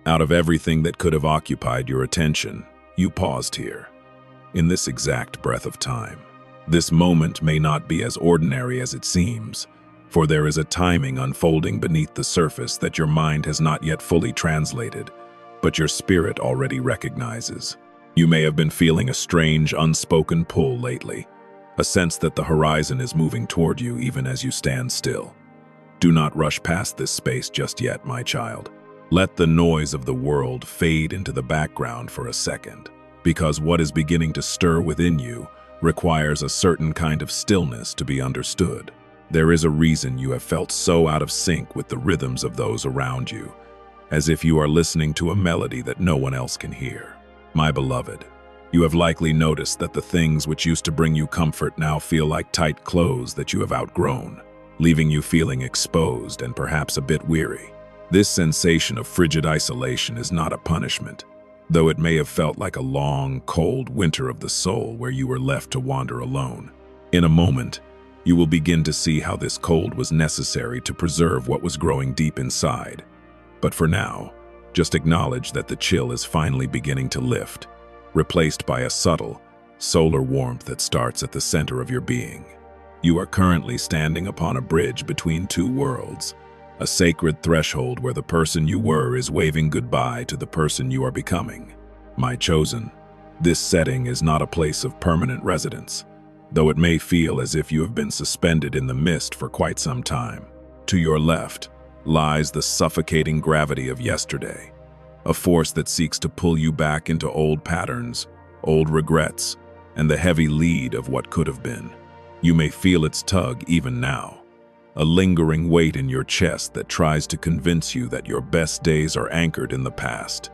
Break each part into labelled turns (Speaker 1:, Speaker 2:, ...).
Speaker 1: Out of everything that could have occupied your attention, you paused here, in this exact breath of time. This moment may not be as ordinary as it seems, for there is a timing unfolding beneath the surface that your mind has not yet fully translated, but your spirit already recognizes. You may have been feeling a strange, unspoken pull lately, a sense that the horizon is moving toward you even as you stand still. Do not rush past this space just yet, my child. Let the noise of the world fade into the background for a second, because what is beginning to stir within you requires a certain kind of stillness to be understood. There is a reason you have felt so out of sync with the rhythms of those around you, as if you are listening to a melody that no one else can hear. My beloved, you have likely noticed that the things which used to bring you comfort now feel like tight clothes that you have outgrown, leaving you feeling exposed and perhaps a bit weary. This sensation of frigid isolation is not a punishment, though it may have felt like a long, cold winter of the soul where you were left to wander alone. In a moment, you will begin to see how this cold was necessary to preserve what was growing deep inside. But for now, just acknowledge that the chill is finally beginning to lift, replaced by a subtle, solar warmth that starts at the center of your being. You are currently standing upon a bridge between two worlds, a sacred threshold where the person you were is waving goodbye to the person you are becoming. My chosen, this setting is not a place of permanent residence, though it may feel as if you have been suspended in the mist for quite some time. To your left lies the suffocating gravity of yesterday, a force that seeks to pull you back into old patterns, old regrets, and the heavy lead of what could have been. You may feel its tug even now, a lingering weight in your chest that tries to convince you that your best days are anchored in the past.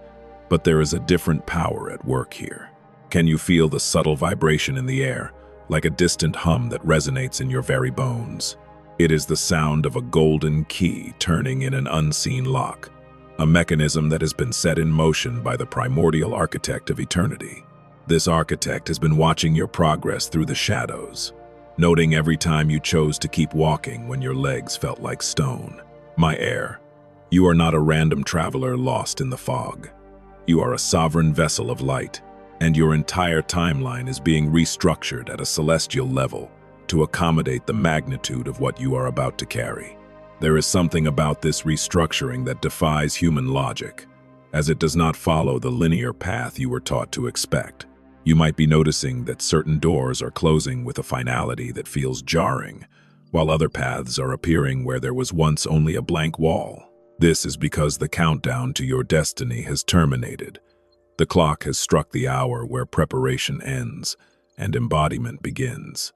Speaker 1: But there is a different power at work here. Can you feel the subtle vibration in the air, like a distant hum that resonates in your very bones? It is the sound of a golden key turning in an unseen lock, a mechanism that has been set in motion by the primordial architect of eternity. This architect has been watching your progress through the shadows, noting every time you chose to keep walking when your legs felt like stone. My heir, you are not a random traveler lost in the fog. You are a sovereign vessel of light, and your entire timeline is being restructured at a celestial level to accommodate the magnitude of what you are about to carry. There is something about this restructuring that defies human logic, as it does not follow the linear path you were taught to expect. You might be noticing that certain doors are closing with a finality that feels jarring, while other paths are appearing where there was once only a blank wall. This is because the countdown to your destiny has terminated. The clock has struck the hour where preparation ends and embodiment begins.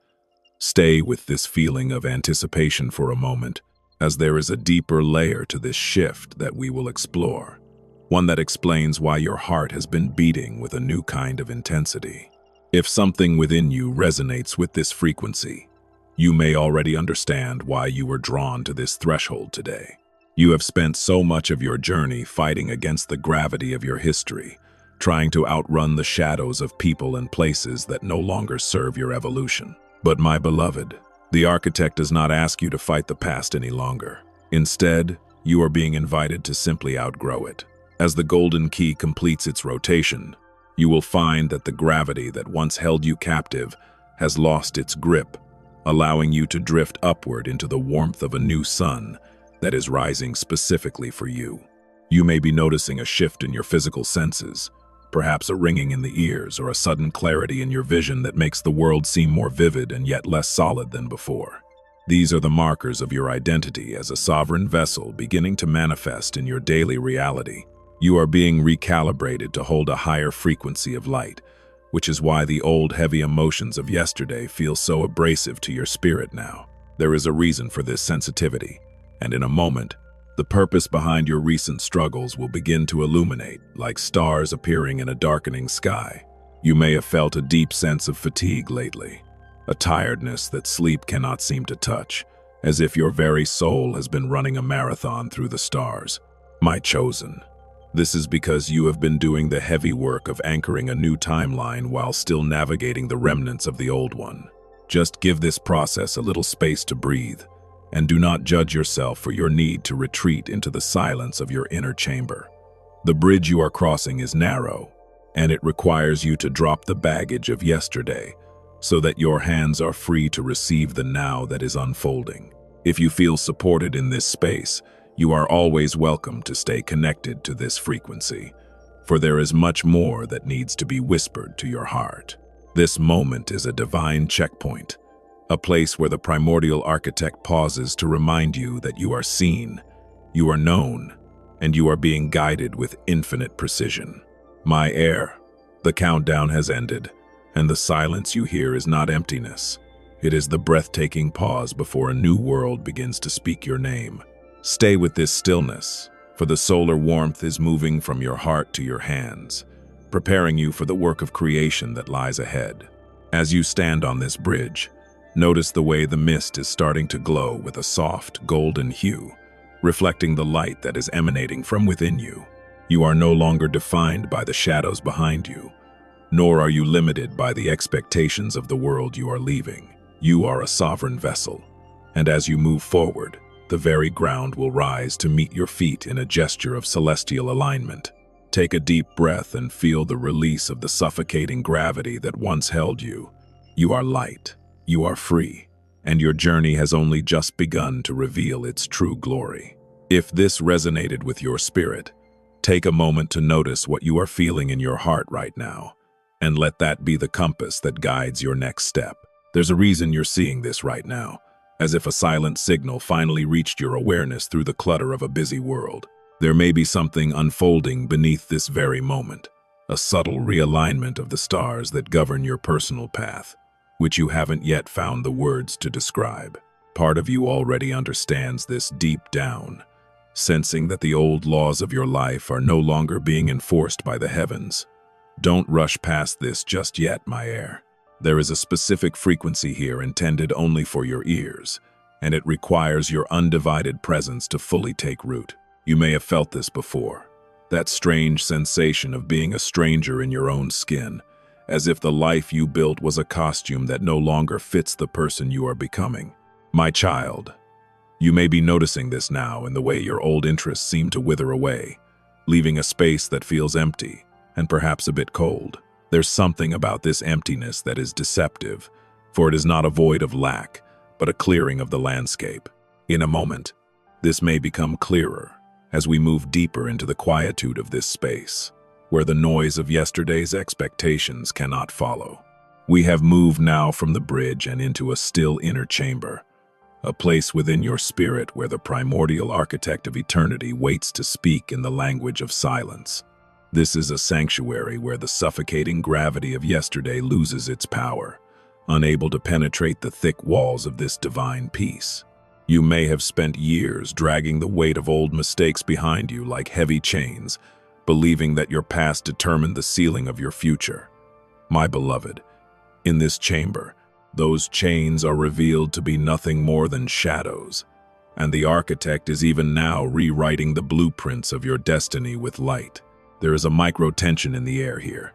Speaker 1: Stay with this feeling of anticipation for a moment, as there is a deeper layer to this shift that we will explore. One that explains why your heart has been beating with a new kind of intensity. If something within you resonates with this frequency, you may already understand why you were drawn to this threshold today. You have spent so much of your journey fighting against the gravity of your history, trying to outrun the shadows of people and places that no longer serve your evolution. But my beloved, the architect does not ask you to fight the past any longer. Instead, you are being invited to simply outgrow it. As the golden key completes its rotation, you will find that the gravity that once held you captive has lost its grip, allowing you to drift upward into the warmth of a new sun that is rising specifically for you. You may be noticing a shift in your physical senses, perhaps a ringing in the ears or a sudden clarity in your vision that makes the world seem more vivid and yet less solid than before. These are the markers of your identity as a sovereign vessel beginning to manifest in your daily reality. You are being recalibrated to hold a higher frequency of light, which is why the old heavy emotions of yesterday feel so abrasive to your spirit now. There is a reason for this sensitivity, and in a moment, the purpose behind your recent struggles will begin to illuminate, like stars appearing in a darkening sky. You may have felt a deep sense of fatigue lately, a tiredness that sleep cannot seem to touch, as if your very soul has been running a marathon through the stars. My chosen, this is because you have been doing the heavy work of anchoring a new timeline while still navigating the remnants of the old one. Just give this process a little space to breathe, and do not judge yourself for your need to retreat into the silence of your inner chamber. The bridge you are crossing is narrow, and it requires you to drop the baggage of yesterday so that your hands are free to receive the now that is unfolding. If you feel supported in this space, you are always welcome to stay connected to this frequency, for there is much more that needs to be whispered to your heart. This moment is a divine checkpoint, a place where the primordial architect pauses to remind you that you are seen, you are known, and you are being guided with infinite precision. My heir, the countdown has ended, and the silence you hear is not emptiness. It is the breathtaking pause before a new world begins to speak your name. Stay with this stillness, for the solar warmth is moving from your heart to your hands, preparing you for the work of creation that lies ahead. As you stand on this bridge, notice the way the mist is starting to glow with a soft, golden hue, reflecting the light that is emanating from within you. You are no longer defined by the shadows behind you, nor are you limited by the expectations of the world you are leaving. You are a sovereign vessel, and as you move forward, the very ground will rise to meet your feet in a gesture of celestial alignment. Take a deep breath and feel the release of the suffocating gravity that once held you. You are light, you are free, and your journey has only just begun to reveal its true glory. If this resonated with your spirit, take a moment to notice what you are feeling in your heart right now, and let that be the compass that guides your next step. There's a reason you're seeing this right now, as if a silent signal finally reached your awareness through the clutter of a busy world. There may be something unfolding beneath this very moment, a subtle realignment of the stars that govern your personal path, which you haven't yet found the words to describe. Part of you already understands this deep down, sensing that the old laws of your life are no longer being enforced by the heavens. Don't rush past this just yet, my heir. There is a specific frequency here intended only for your ears, and it requires your undivided presence to fully take root. You may have felt this before, that strange sensation of being a stranger in your own skin, as if the life you built was a costume that no longer fits the person you are becoming. My child, you may be noticing this now in the way your old interests seem to wither away, leaving a space that feels empty and perhaps a bit cold. There's something about this emptiness that is deceptive, for it is not a void of lack, but a clearing of the landscape. In a moment, this may become clearer as we move deeper into the quietude of this space, where the noise of yesterday's expectations cannot follow. We have moved now from the bridge and into a still inner chamber, a place within your spirit where the primordial architect of eternity waits to speak in the language of silence. This is a sanctuary where the suffocating gravity of yesterday loses its power, unable to penetrate the thick walls of this divine peace. You may have spent years dragging the weight of old mistakes behind you like heavy chains, believing that your past determined the ceiling of your future. My beloved, in this chamber, those chains are revealed to be nothing more than shadows, and the architect is even now rewriting the blueprints of your destiny with light. There is a micro-tension in the air here,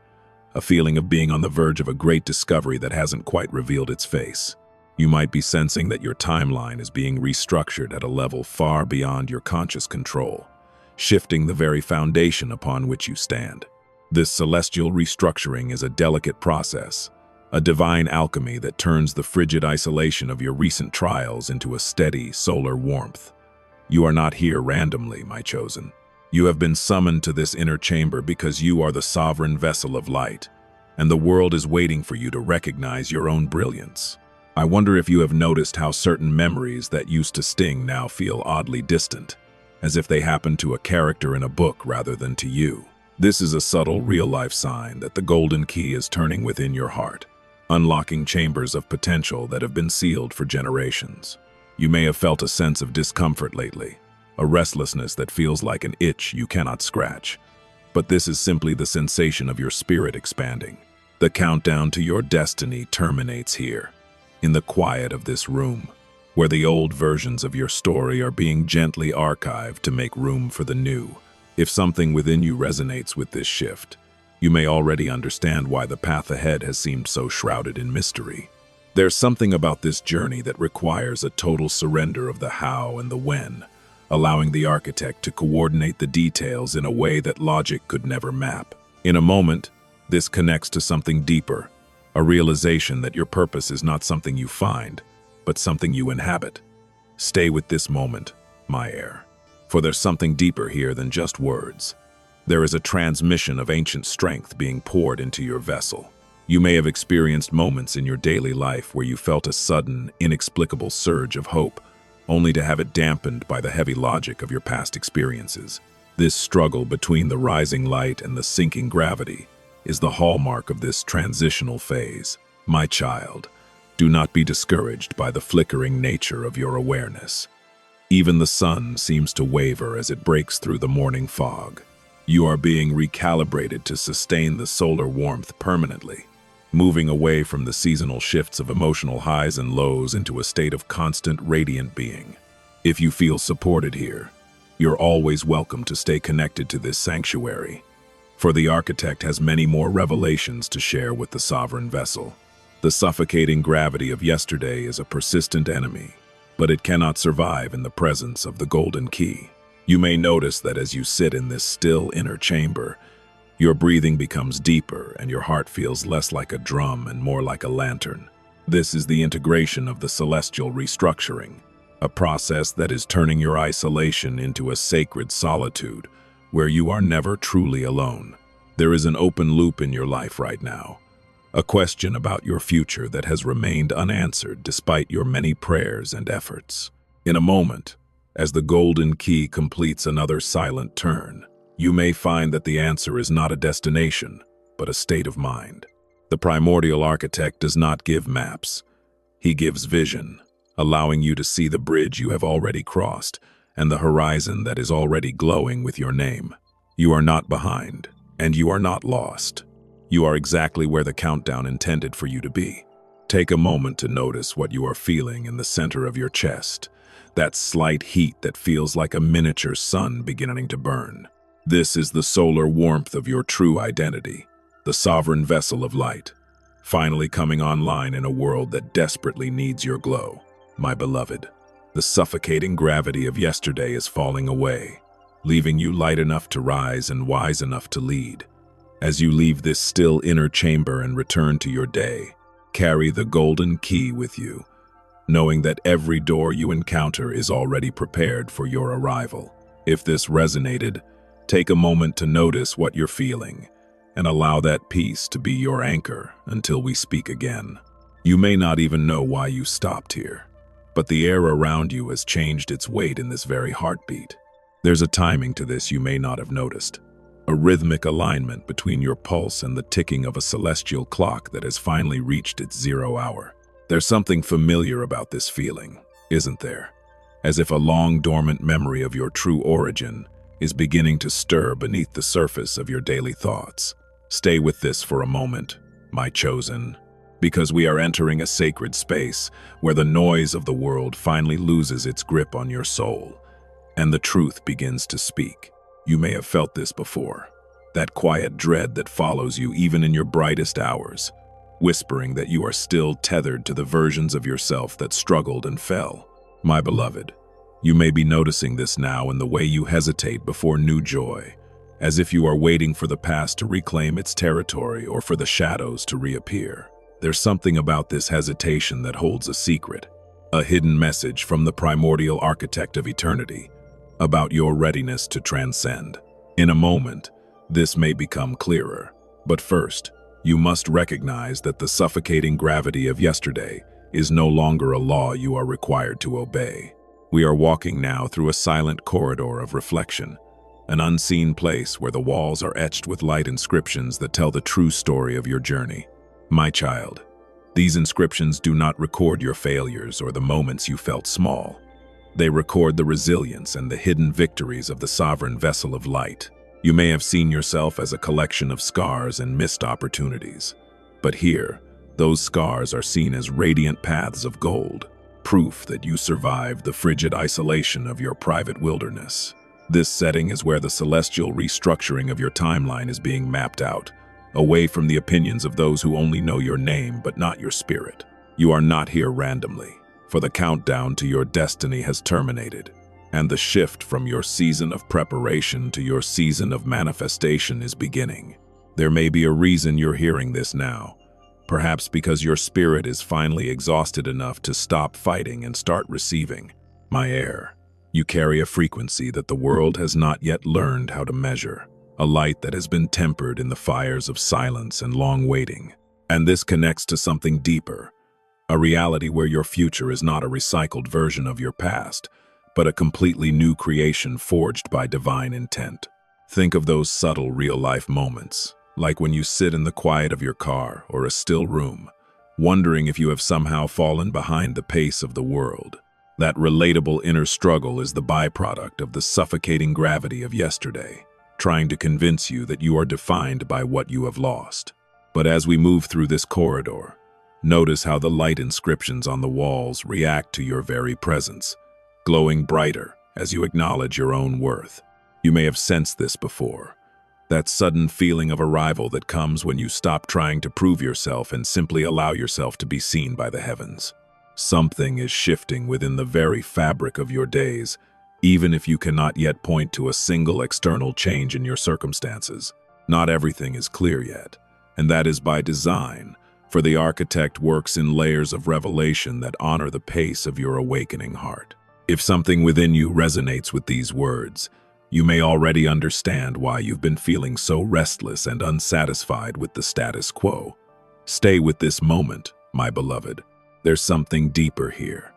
Speaker 1: a feeling of being on the verge of a great discovery that hasn't quite revealed its face. You might be sensing that your timeline is being restructured at a level far beyond your conscious control, shifting the very foundation upon which you stand. This celestial restructuring is a delicate process, a divine alchemy that turns the frigid isolation of your recent trials into a steady solar warmth. You are not here randomly, my chosen. You have been summoned to this inner chamber because you are the sovereign vessel of light, and the world is waiting for you to recognize your own brilliance. I wonder if you have noticed how certain memories that used to sting now feel oddly distant, as if they happened to a character in a book rather than to you. This is a subtle, real-life sign that the golden key is turning within your heart, unlocking chambers of potential that have been sealed for generations. You may have felt a sense of discomfort lately, a restlessness that feels like an itch you cannot scratch. But this is simply the sensation of your spirit expanding. The countdown to your destiny terminates here, in the quiet of this room, where the old versions of your story are being gently archived to make room for the new. If something within you resonates with this shift, you may already understand why the path ahead has seemed so shrouded in mystery. There's something about this journey that requires a total surrender of the how and the when, allowing the architect to coordinate the details in a way that logic could never map. In a moment, this connects to something deeper, a realization that your purpose is not something you find, but something you inhabit. Stay with this moment, my heir, for there's something deeper here than just words. There is a transmission of ancient strength being poured into your vessel. You may have experienced moments in your daily life where you felt a sudden, inexplicable surge of hope, only to have it dampened by the heavy logic of your past experiences. This struggle between the rising light and the sinking gravity is the hallmark of this transitional phase. My child, do not be discouraged by the flickering nature of your awareness. Even the sun seems to waver as it breaks through the morning fog. You are being recalibrated to sustain the solar warmth permanently, moving away from the seasonal shifts of emotional highs and lows into a state of constant radiant being. If you feel supported here, you're always welcome to stay connected to this sanctuary, for the architect has many more revelations to share with the sovereign vessel. The suffocating gravity of yesterday is a persistent enemy, but it cannot survive in the presence of the golden key. You may notice that as you sit in this still inner chamber, your breathing becomes deeper and your heart feels less like a drum and more like a lantern. This is the integration of the celestial restructuring, a process that is turning your isolation into a sacred solitude where you are never truly alone. There is an open loop in your life right now, a question about your future that has remained unanswered despite your many prayers and efforts. In a moment, as the golden key completes another silent turn, you may find that the answer is not a destination, but a state of mind. The primordial architect does not give maps. He gives vision, allowing you to see the bridge you have already crossed and the horizon that is already glowing with your name. You are not behind, and you are not lost. You are exactly where the countdown intended for you to be. Take a moment to notice what you are feeling in the center of your chest, that slight heat that feels like a miniature sun beginning to burn. This is the solar warmth of your true identity, the sovereign vessel of light, finally coming online in a world that desperately needs your glow. My beloved, the suffocating gravity of yesterday is falling away, leaving you light enough to rise and wise enough to lead. As you leave this still inner chamber and return to your day, carry the golden key with you, knowing that every door you encounter is already prepared for your arrival. If this resonated, take a moment to notice what you're feeling and allow that peace to be your anchor until we speak again. You may not even know why you stopped here, but the air around you has changed its weight in this very heartbeat. There's a timing to this you may not have noticed, a rhythmic alignment between your pulse and the ticking of a celestial clock that has finally reached its 0 hour. There's something familiar about this feeling, isn't there? As if a long dormant memory of your true origin is beginning to stir beneath the surface of your daily thoughts. Stay with this for a moment, my chosen, because we are entering a sacred space where the noise of the world finally loses its grip on your soul, and the truth begins to speak. You may have felt this before, that quiet dread that follows you even in your brightest hours, whispering that you are still tethered to the versions of yourself that struggled and fell. My beloved, you may be noticing this now in the way you hesitate before new joy, as if you are waiting for the past to reclaim its territory or for the shadows to reappear. There's something about this hesitation that holds a secret, a hidden message from the primordial architect of eternity, about your readiness to transcend. In a moment, this may become clearer, but first, you must recognize that the suffocating gravity of yesterday is no longer a law you are required to obey. We are walking now through a silent corridor of reflection, an unseen place where the walls are etched with light inscriptions that tell the true story of your journey. My child, these inscriptions do not record your failures or the moments you felt small. They record the resilience and the hidden victories of the sovereign vessel of light. You may have seen yourself as a collection of scars and missed opportunities, but here, those scars are seen as radiant paths of gold, proof that you survived the frigid isolation of your private wilderness. This setting is where the celestial restructuring of your timeline is being mapped out, away from the opinions of those who only know your name but not your spirit. You are not here randomly, for the countdown to your destiny has terminated. and the shift from your season of preparation to your season of manifestation is beginning. There may be a reason you're hearing this now, perhaps because your spirit is finally exhausted enough to stop fighting and start receiving. My heir, you carry a frequency that the world has not yet learned how to measure, a light that has been tempered in the fires of silence and long waiting. And this connects to something deeper, a reality where your future is not a recycled version of your past, but a completely new creation forged by divine intent. Think of those subtle real-life moments, like when you sit in the quiet of your car or a still room, wondering if you have somehow fallen behind the pace of the world. That relatable inner struggle is the byproduct of the suffocating gravity of yesterday, trying to convince you that you are defined by what you have lost. But as we move through this corridor, notice how the light inscriptions on the walls react to your very presence, glowing brighter as you acknowledge your own worth. You may have sensed this before, that sudden feeling of arrival that comes when you stop trying to prove yourself and simply allow yourself to be seen by the heavens. Something is shifting within the very fabric of your days, even if you cannot yet point to a single external change in your circumstances. Not everything is clear yet, and that is by design, for the architect works in layers of revelation that honor the pace of your awakening heart. If something within you resonates with these words, you may already understand why you've been feeling so restless and unsatisfied with the status quo. Stay with this moment, my beloved. There's something deeper here,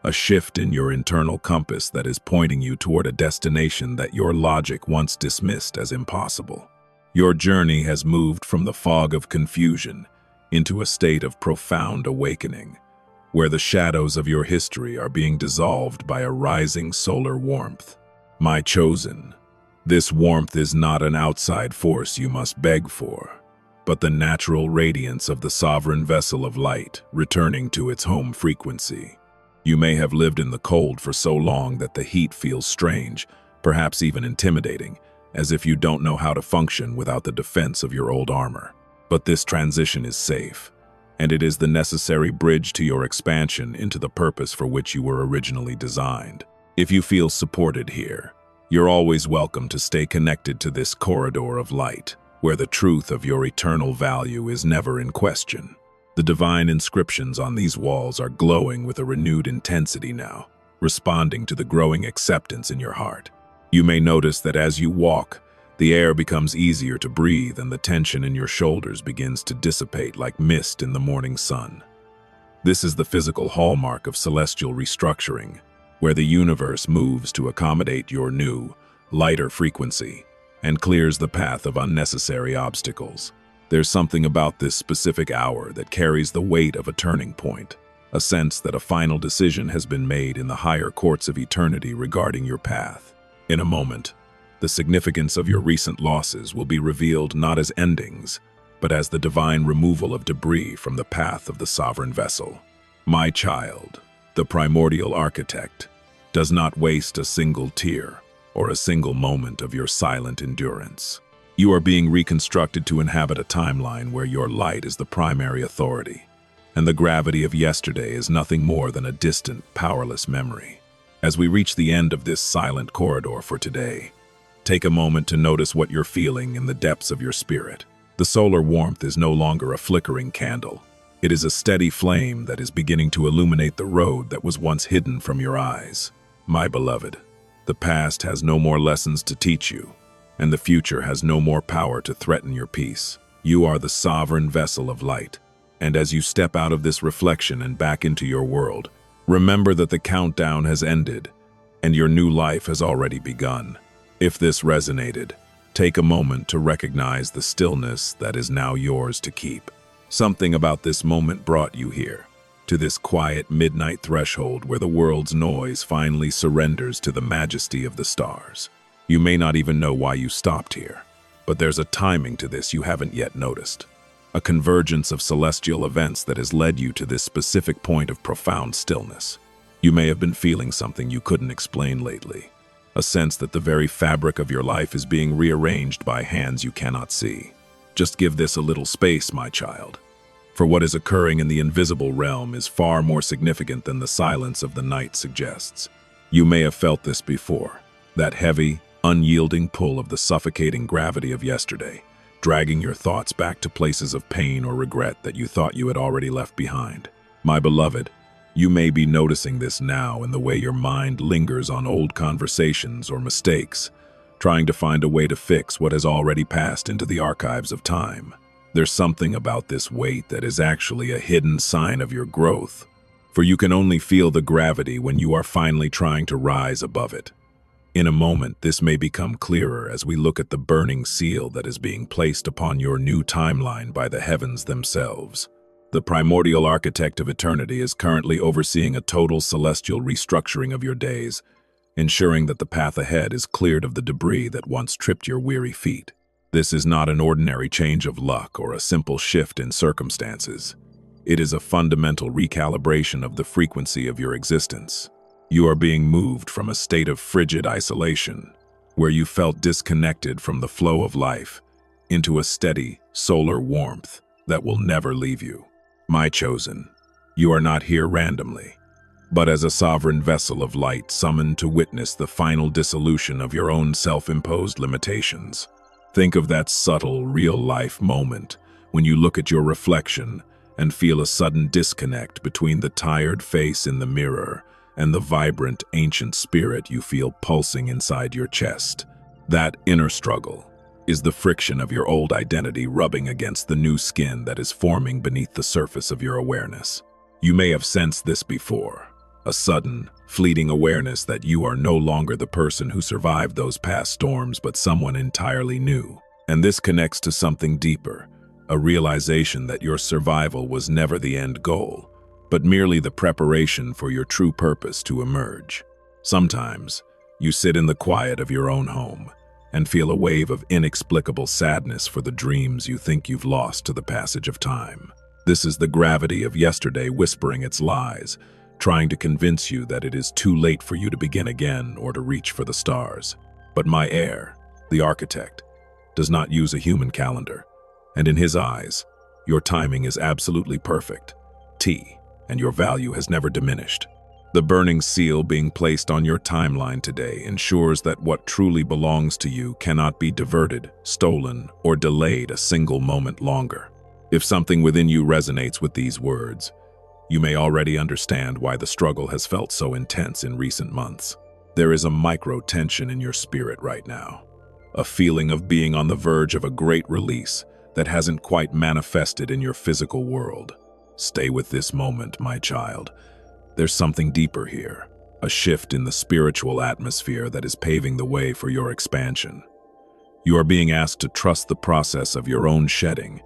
Speaker 1: a shift in your internal compass that is pointing you toward a destination that your logic once dismissed as impossible. Your journey has moved from the fog of confusion into a state of profound awakening, where the shadows of your history are being dissolved by a rising solar warmth. My chosen, this warmth is not an outside force you must beg for, but the natural radiance of the sovereign vessel of light returning to its home frequency. You may have lived in the cold for so long that the heat feels strange, perhaps even intimidating, as if you don't know how to function without the defense of your old armor. But this transition is safe, and it is the necessary bridge to your expansion into the purpose for which you were originally designed. If you feel supported here, you're always welcome to stay connected to this corridor of light, where the truth of your eternal value is never in question. The divine inscriptions on these walls are glowing with a renewed intensity now, responding to the growing acceptance in your heart. You may notice that as you walk, the air becomes easier to breathe and the tension in your shoulders begins to dissipate like mist in the morning sun. This is the physical hallmark of celestial restructuring, where the universe moves to accommodate your new, lighter frequency and clears the path of unnecessary obstacles. There's something about this specific hour that carries the weight of a turning point, a sense that a final decision has been made in the higher courts of eternity regarding your path. In a moment, the significance of your recent losses will be revealed not as endings, but as the divine removal of debris from the path of the sovereign vessel. My child, the primordial architect, does not waste a single tear or a single moment of your silent endurance. You are being reconstructed to inhabit a timeline where your light is the primary authority, and the gravity of yesterday is nothing more than a distant, powerless memory. As we reach the end of this silent corridor for today, take a moment to notice what you're feeling in the depths of your spirit. The solar warmth is no longer a flickering candle. It is a steady flame that is beginning to illuminate the road that was once hidden from your eyes. My beloved, the past has no more lessons to teach you, and the future has no more power to threaten your peace. You are the sovereign vessel of light, and as you step out of this reflection and back into your world, remember that the countdown has ended, and your new life has already begun. If this resonated, take a moment to recognize the stillness that is now yours to keep. Something about this moment brought you here, to this quiet midnight threshold where the world's noise finally surrenders to the majesty of the stars. You may not even know why you stopped here, but there's a timing to this you haven't yet noticed. A convergence of celestial events that has led you to this specific point of profound stillness. You may have been feeling something you couldn't explain lately, a sense that the very fabric of your life is being rearranged by hands you cannot see. Just give this a little space, my child, for what is occurring in the invisible realm is far more significant than the silence of the night suggests. You may have felt this before, that heavy, unyielding pull of the suffocating gravity of yesterday, dragging your thoughts back to places of pain or regret that you thought you had already left behind. My beloved, you may be noticing this now in the way your mind lingers on old conversations or mistakes, trying to find a way to fix what has already passed into the archives of time. There's something about this weight that is actually a hidden sign of your growth, for you can only feel the gravity when you are finally trying to rise above it. In a moment, this may become clearer as we look at the burning seal that is being placed upon your new timeline by the heavens themselves. The primordial architect of eternity is currently overseeing a total celestial restructuring of your days, ensuring that the path ahead is cleared of the debris that once tripped your weary feet. This is not an ordinary change of luck or a simple shift in circumstances. It is a fundamental recalibration of the frequency of your existence. You are being moved from a state of frigid isolation, where you felt disconnected from the flow of life, into a steady, solar warmth that will never leave you. My chosen, you are not here randomly, but as a sovereign vessel of light summoned to witness the final dissolution of your own self-imposed limitations. Think of that subtle, real-life moment when you look at your reflection and feel a sudden disconnect between the tired face in the mirror and the vibrant, ancient spirit you feel pulsing inside your chest. That inner struggle is the friction of your old identity rubbing against the new skin that is forming beneath the surface of your awareness. You may have sensed this before, a sudden, fleeting awareness that you are no longer the person who survived those past storms, but someone entirely new. And this connects to something deeper, a realization that your survival was never the end goal, but merely the preparation for your true purpose to emerge. Sometimes, you sit in the quiet of your own home and feel a wave of inexplicable sadness for the dreams you think you've lost to the passage of time. This is the gravity of yesterday whispering its lies, trying to convince you that it is too late for you to begin again or to reach for the stars. But my heir, the architect, does not use a human calendar, and in his eyes, your timing is absolutely perfect. And your value has never diminished. The burning seal being placed on your timeline today ensures that what truly belongs to you cannot be diverted, stolen, or delayed a single moment longer. If something within you resonates with these words, you may already understand why the struggle has felt so intense in recent months. There is a micro-tension in your spirit right now, a feeling of being on the verge of a great release that hasn't quite manifested in your physical world. Stay with this moment, my child. There's something deeper here, a shift in the spiritual atmosphere that is paving the way for your expansion. You are being asked to trust the process of your own shedding,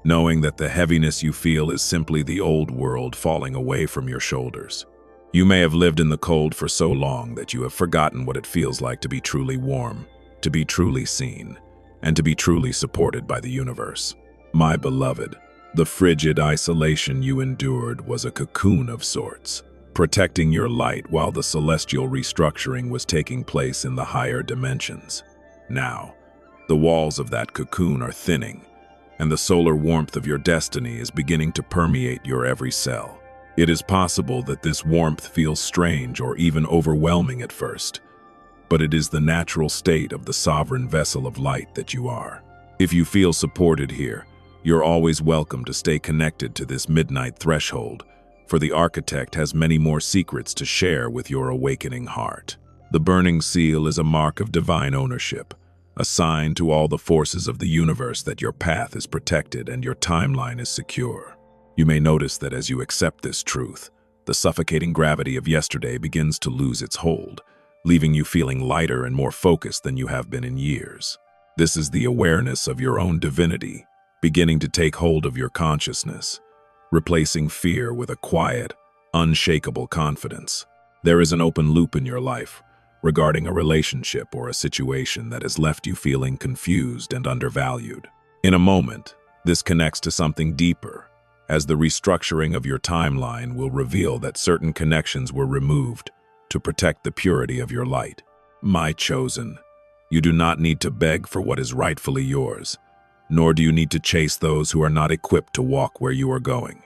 Speaker 1: knowing that the heaviness you feel is simply the old world falling away from your shoulders. You may have lived in the cold for so long that you have forgotten what it feels like to be truly warm, to be truly seen, and to be truly supported by the universe. My beloved, the frigid isolation you endured was a cocoon of sorts, protecting your light while the celestial restructuring was taking place in the higher dimensions. Now, the walls of that cocoon are thinning, and the solar warmth of your destiny is beginning to permeate your every cell. It is possible that this warmth feels strange or even overwhelming at first, but it is the natural state of the sovereign vessel of light that you are. If you feel supported here, you're always welcome to stay connected to this midnight threshold, for the architect has many more secrets to share with your awakening heart. The burning seal is a mark of divine ownership, a sign to all the forces of the universe that your path is protected and your timeline is secure. You may notice that as you accept this truth, the suffocating gravity of yesterday begins to lose its hold, leaving you feeling lighter and more focused than you have been in years. This is the awareness of your own divinity, beginning to take hold of your consciousness, replacing fear with a quiet, unshakable confidence. There is an open loop in your life regarding a relationship or a situation that has left you feeling confused and undervalued. In a moment, this connects to something deeper, as the restructuring of your timeline will reveal that certain connections were removed to protect the purity of your light. My chosen, you do not need to beg for what is rightfully yours, nor do you need to chase those who are not equipped to walk where you are going.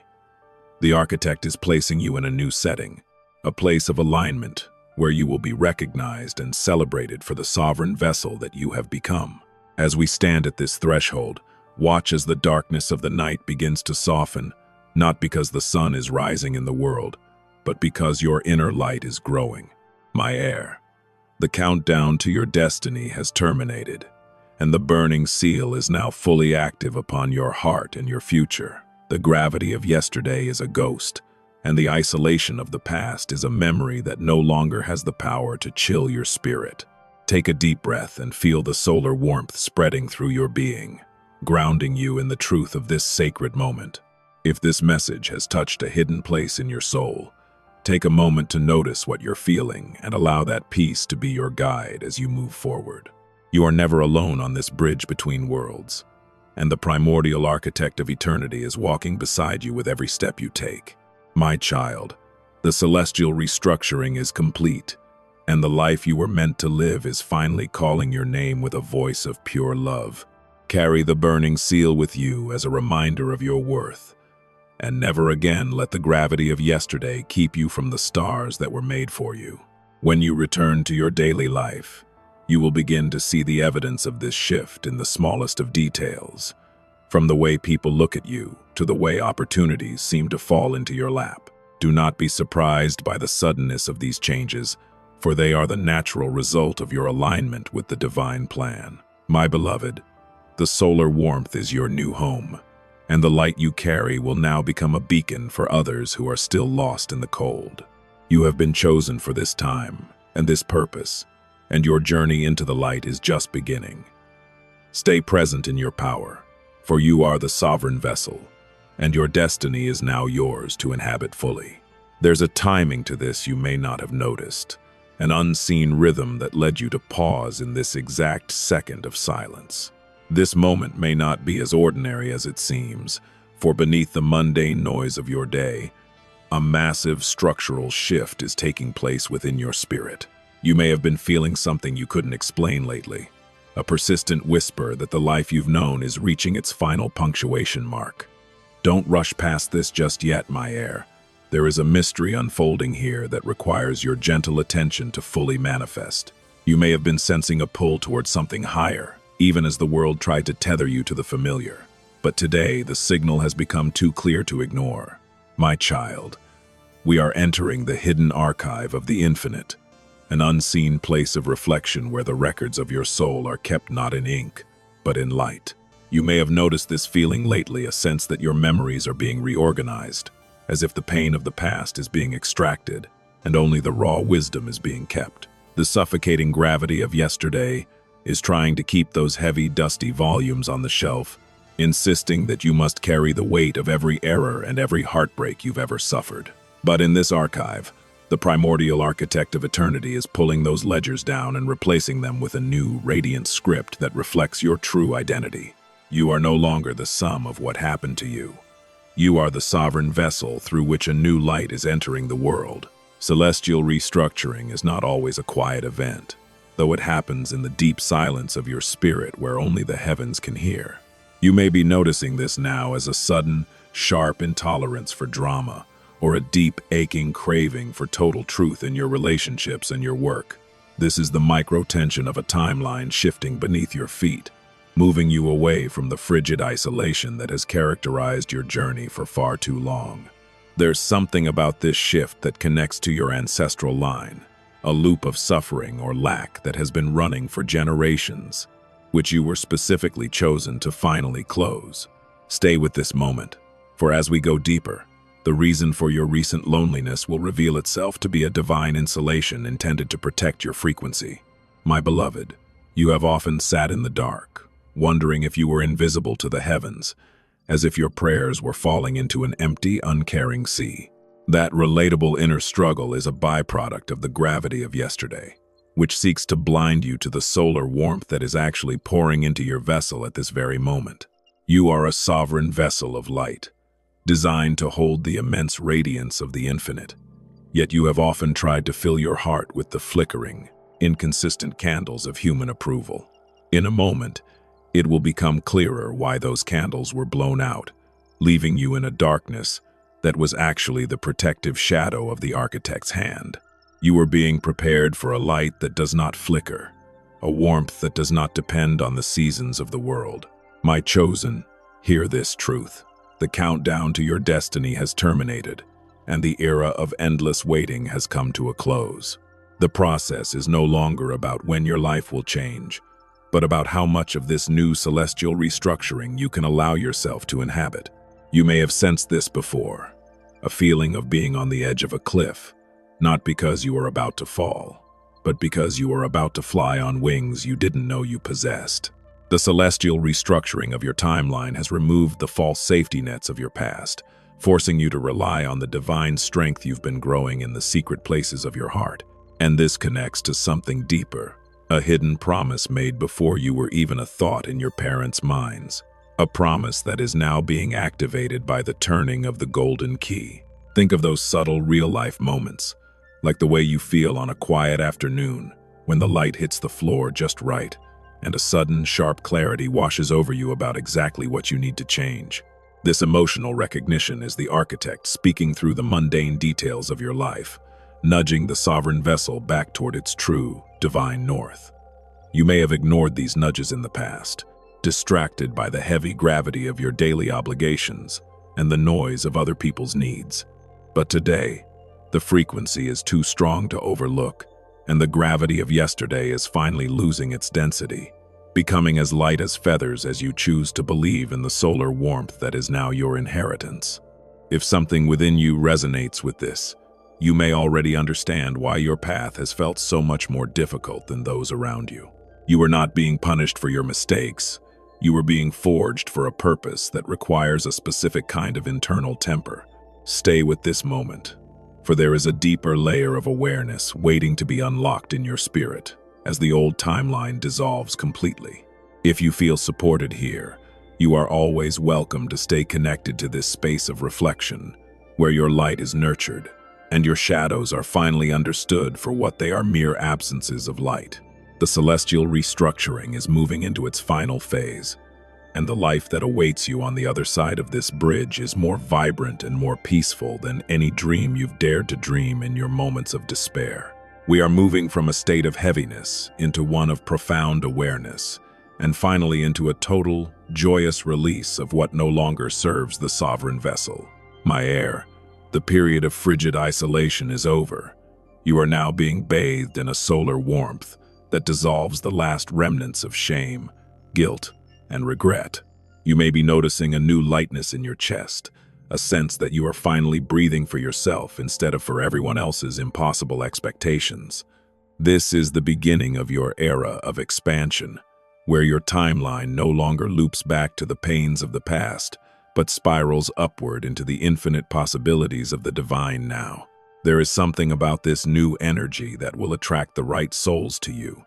Speaker 1: The architect is placing you in a new setting, a place of alignment, where you will be recognized and celebrated for the sovereign vessel that you have become. As we stand at this threshold, watch as the darkness of the night begins to soften, not because the sun is rising in the world, but because your inner light is growing. My heir, the countdown to your destiny has terminated, and the burning seal is now fully active upon your heart and your future. The gravity of yesterday is a ghost, and the isolation of the past is a memory that no longer has the power to chill your spirit. Take a deep breath and feel the solar warmth spreading through your being, grounding you in the truth of this sacred moment. If this message has touched a hidden place in your soul, take a moment to notice what you're feeling and allow that peace to be your guide as you move forward. You are never alone on this bridge between worlds, and the primordial architect of eternity is walking beside you with every step you take. My child, the celestial restructuring is complete, and the life you were meant to live is finally calling your name with a voice of pure love. Carry the burning seal with you as a reminder of your worth, and never again let the gravity of yesterday keep you from the stars that were made for you. When you return to your daily life, you will begin to see the evidence of this shift in the smallest of details, from the way people look at you to the way opportunities seem to fall into your lap. Do not be surprised by the suddenness of these changes, for they are the natural result of your alignment with the divine plan. My beloved, the solar warmth is your new home, and the light you carry will now become a beacon for others who are still lost in the cold. You have been chosen for this time and this purpose, and your journey into the light is just beginning. Stay present in your power, for you are the sovereign vessel, and your destiny is now yours to inhabit fully. There's a timing to this you may not have noticed, an unseen rhythm that led you to pause in this exact second of silence. This moment may not be as ordinary as it seems, for beneath the mundane noise of your day, a massive structural shift is taking place within your spirit. You may have been feeling something you couldn't explain lately, a persistent whisper that the life you've known is reaching its final punctuation mark. Don't rush past this just yet, my heir. There is a mystery unfolding here that requires your gentle attention to fully manifest. You may have been sensing a pull towards something higher, even as the world tried to tether you to the familiar. But today, the signal has become too clear to ignore. My child, we are entering the hidden archive of the infinite, an unseen place of reflection where the records of your soul are kept not in ink, but in light. You may have noticed this feeling lately, a sense that your memories are being reorganized, as if the pain of the past is being extracted, and only the raw wisdom is being kept. The suffocating gravity of yesterday is trying to keep those heavy, dusty volumes on the shelf, insisting that you must carry the weight of every error and every heartbreak you've ever suffered. But in this archive, the primordial architect of eternity is pulling those ledgers down and replacing them with a new, radiant script that reflects your true identity. You are no longer the sum of what happened to you. You are the sovereign vessel through which a new light is entering the world. Celestial restructuring is not always a quiet event, though it happens in the deep silence of your spirit where only the heavens can hear. You may be noticing this now as a sudden, sharp intolerance for drama, or a deep, aching craving for total truth in your relationships and your work. This is the micro-tension of a timeline shifting beneath your feet, moving you away from the frigid isolation that has characterized your journey for far too long. There's something about this shift that connects to your ancestral line, a loop of suffering or lack that has been running for generations, which you were specifically chosen to finally close. Stay with this moment, for as we go deeper, the reason for your recent loneliness will reveal itself to be a divine insulation intended to protect your frequency. My beloved, you have often sat in the dark, wondering if you were invisible to the heavens, as if your prayers were falling into an empty, uncaring sea. That relatable inner struggle is a byproduct of the gravity of yesterday, which seeks to blind you to the solar warmth that is actually pouring into your vessel at this very moment. You are a sovereign vessel of light, designed to hold the immense radiance of the infinite. Yet you have often tried to fill your heart with the flickering, inconsistent candles of human approval. In a moment, it will become clearer why those candles were blown out, leaving you in a darkness that was actually the protective shadow of the architect's hand. You are being prepared for a light that does not flicker, a warmth that does not depend on the seasons of the world. My chosen, hear this truth. The countdown to your destiny has terminated, and the era of endless waiting has come to a close. The process is no longer about when your life will change, but about how much of this new celestial restructuring you can allow yourself to inhabit. You may have sensed this before, a feeling of being on the edge of a cliff, not because you are about to fall, but because you are about to fly on wings you didn't know you possessed. The celestial restructuring of your timeline has removed the false safety nets of your past, forcing you to rely on the divine strength you've been growing in the secret places of your heart. And this connects to something deeper, a hidden promise made before you were even a thought in your parents' minds. A promise that is now being activated by the turning of the golden key. Think of those subtle, real-life moments, like the way you feel on a quiet afternoon when the light hits the floor just right, and a sudden, sharp clarity washes over you about exactly what you need to change. This emotional recognition is the architect speaking through the mundane details of your life, nudging the sovereign vessel back toward its true, divine north. You may have ignored these nudges in the past, distracted by the heavy gravity of your daily obligations and the noise of other people's needs. But today, the frequency is too strong to overlook, and the gravity of yesterday is finally losing its density, becoming as light as feathers as you choose to believe in the solar warmth that is now your inheritance. If something within you resonates with this, you may already understand why your path has felt so much more difficult than those around you. You are not being punished for your mistakes. You are being forged for a purpose that requires a specific kind of internal temper. Stay with this moment, for there is a deeper layer of awareness waiting to be unlocked in your spirit as the old timeline dissolves completely. If you feel supported here, you are always welcome to stay connected to this space of reflection, where your light is nurtured and your shadows are finally understood for what they are: mere absences of light. The celestial restructuring is moving into its final phase, and the life that awaits you on the other side of this bridge is more vibrant and more peaceful than any dream you've dared to dream in your moments of despair. We are moving from a state of heaviness into one of profound awareness, and finally into a total, joyous release of what no longer serves the sovereign vessel. My heir, the period of frigid isolation is over. You are now being bathed in a solar warmth that dissolves the last remnants of shame, guilt, and regret. You may be noticing a new lightness in your chest, a sense that you are finally breathing for yourself instead of for everyone else's impossible expectations. This is the beginning of your era of expansion, where your timeline no longer loops back to the pains of the past, but spirals upward into the infinite possibilities of the divine now. There is something about this new energy that will attract the right souls to you,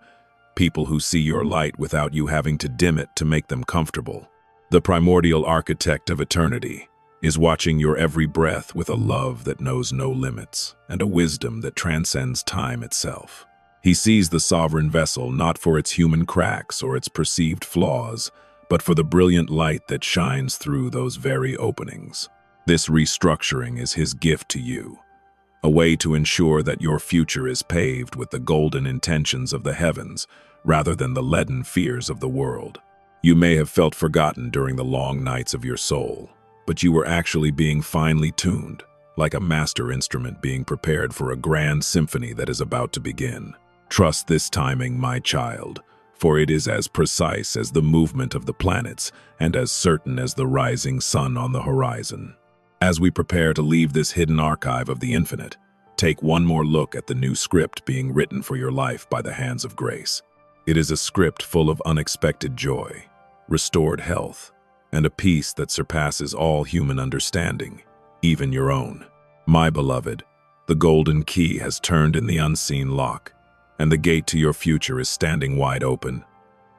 Speaker 1: people who see your light without you having to dim it to make them comfortable. The primordial architect of eternity is watching your every breath with a love that knows no limits and a wisdom that transcends time itself. He sees the sovereign vessel not for its human cracks or its perceived flaws, but for the brilliant light that shines through those very openings. This restructuring is his gift to you, a way to ensure that your future is paved with the golden intentions of the heavens rather than the leaden fears of the world. You may have felt forgotten during the long nights of your soul, but you were actually being finely tuned, like a master instrument being prepared for a grand symphony that is about to begin. Trust this timing, my child, for it is as precise as the movement of the planets and as certain as the rising sun on the horizon. As we prepare to leave this hidden archive of the infinite, take one more look at the new script being written for your life by the hands of grace. It is a script full of unexpected joy, restored health, and a peace that surpasses all human understanding, even your own. My beloved, the golden key has turned in the unseen lock, and the gate to your future is standing wide open.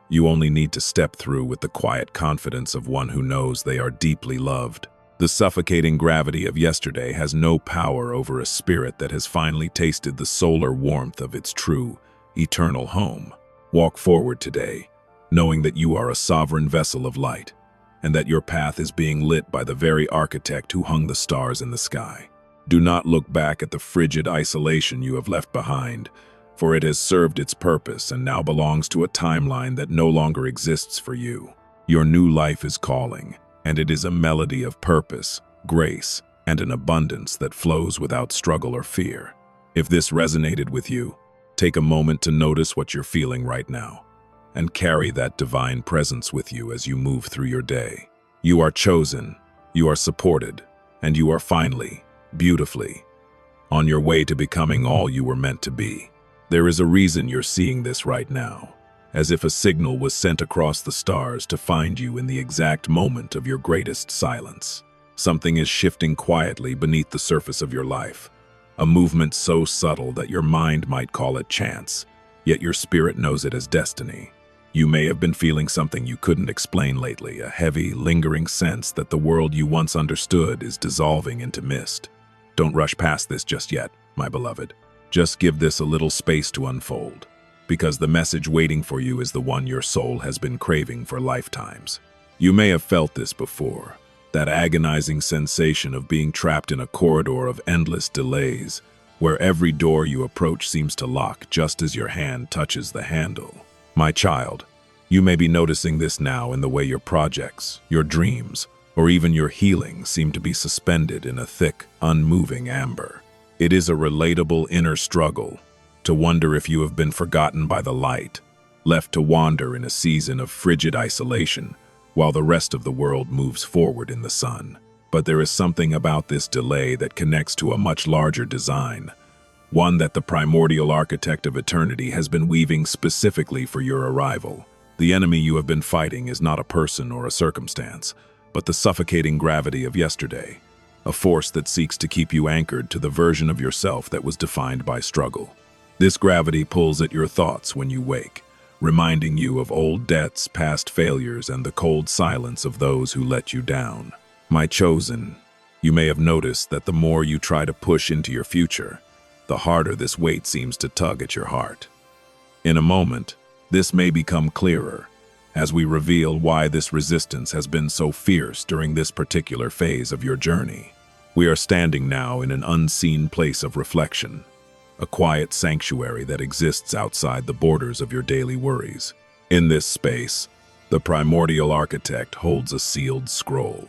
Speaker 1: You only need to step through with the quiet confidence of one who knows they are deeply loved. The suffocating gravity of yesterday has no power over a spirit that has finally tasted the solar warmth of its true, eternal home. Walk forward today, knowing that you are a sovereign vessel of light, and that your path is being lit by the very architect who hung the stars in the sky. Do not look back at the frigid isolation you have left behind, for it has served its purpose and now belongs to a timeline that no longer exists for you. Your new life is calling, and it is a melody of purpose, grace, and an abundance that flows without struggle or fear. If this resonated with you, take a moment to notice what you're feeling right now, and carry that divine presence with you as you move through your day. You are chosen, you are supported, and you are finally, beautifully, on your way to becoming all you were meant to be. There is a reason you're seeing this right now, as if a signal was sent across the stars to find you in the exact moment of your greatest silence. Something is shifting quietly beneath the surface of your life, a movement so subtle that your mind might call it chance, yet your spirit knows it as destiny. You may have been feeling something you couldn't explain lately, a heavy, lingering sense that the world you once understood is dissolving into mist. Don't rush past this just yet, my beloved. Just give this a little space to unfold, because the message waiting for you is the one your soul has been craving for lifetimes. You may have felt this before, that agonizing sensation of being trapped in a corridor of endless delays, where every door you approach seems to lock just as your hand touches the handle. My child, you may be noticing this now in the way your projects, your dreams, or even your healing seem to be suspended in a thick, unmoving amber. It is a relatable inner struggle to wonder if you have been forgotten by the light, left to wander in a season of frigid isolation while the rest of the world moves forward in the sun. But there is something about this delay that connects to a much larger design, one that the primordial architect of eternity has been weaving specifically for your arrival. The enemy you have been fighting is not a person or a circumstance, but the suffocating gravity of yesterday, a force that seeks to keep you anchored to the version of yourself that was defined by struggle. This gravity pulls at your thoughts when you wake, reminding you of old debts, past failures, and the cold silence of those who let you down. My chosen, you may have noticed that the more you try to push into your future, the harder this weight seems to tug at your heart. In a moment, this may become clearer, as we reveal why this resistance has been so fierce during this particular phase of your journey. We are standing now in an unseen place of reflection, a quiet sanctuary that exists outside the borders of your daily worries. In this space, the primordial architect holds a sealed scroll,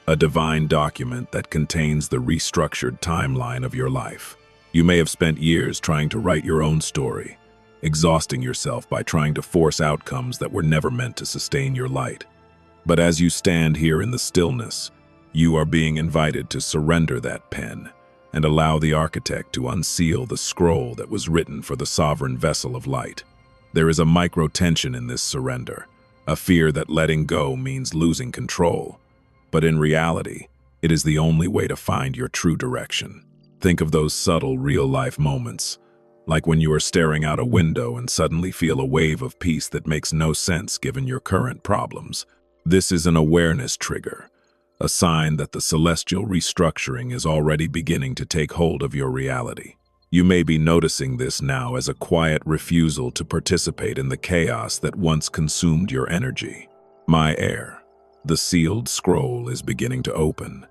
Speaker 1: a divine document that contains the restructured timeline of your life. You may have spent years trying to write your own story, exhausting yourself by trying to force outcomes that were never meant to sustain your light. But as you stand here in the stillness, you are being invited to surrender that pen and allow the architect to unseal the scroll that was written for the sovereign vessel of light. There is a micro-tension in this surrender, a fear that letting go means losing control. But in reality, it is the only way to find your true direction. Think of those subtle, real-life moments, like when you are staring out a window and suddenly feel a wave of peace that makes no sense given your current problems. This is an awareness trigger, a sign that the celestial restructuring is already beginning to take hold of your reality. You may be noticing this now as a quiet refusal to participate in the chaos that once consumed your energy. My heir, the sealed scroll is beginning to open,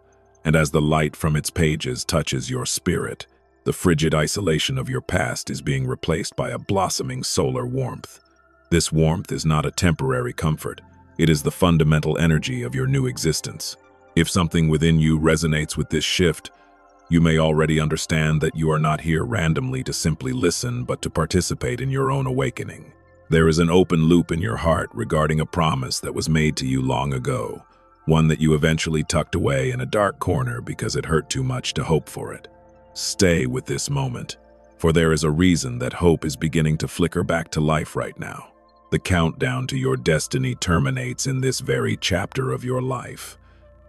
Speaker 1: and as the light from its pages touches your spirit, the frigid isolation of your past is being replaced by a blossoming solar warmth. This warmth is not a temporary comfort. It is the fundamental energy of your new existence. If something within you resonates with this shift, you may already understand that you are not here randomly to simply listen, but to participate in your own awakening. There is an open loop in your heart regarding a promise that was made to you long ago, one that you eventually tucked away in a dark corner because it hurt too much to hope for it. Stay with this moment, for there is a reason that hope is beginning to flicker back to life right now. The countdown to your destiny terminates in this very chapter of your life,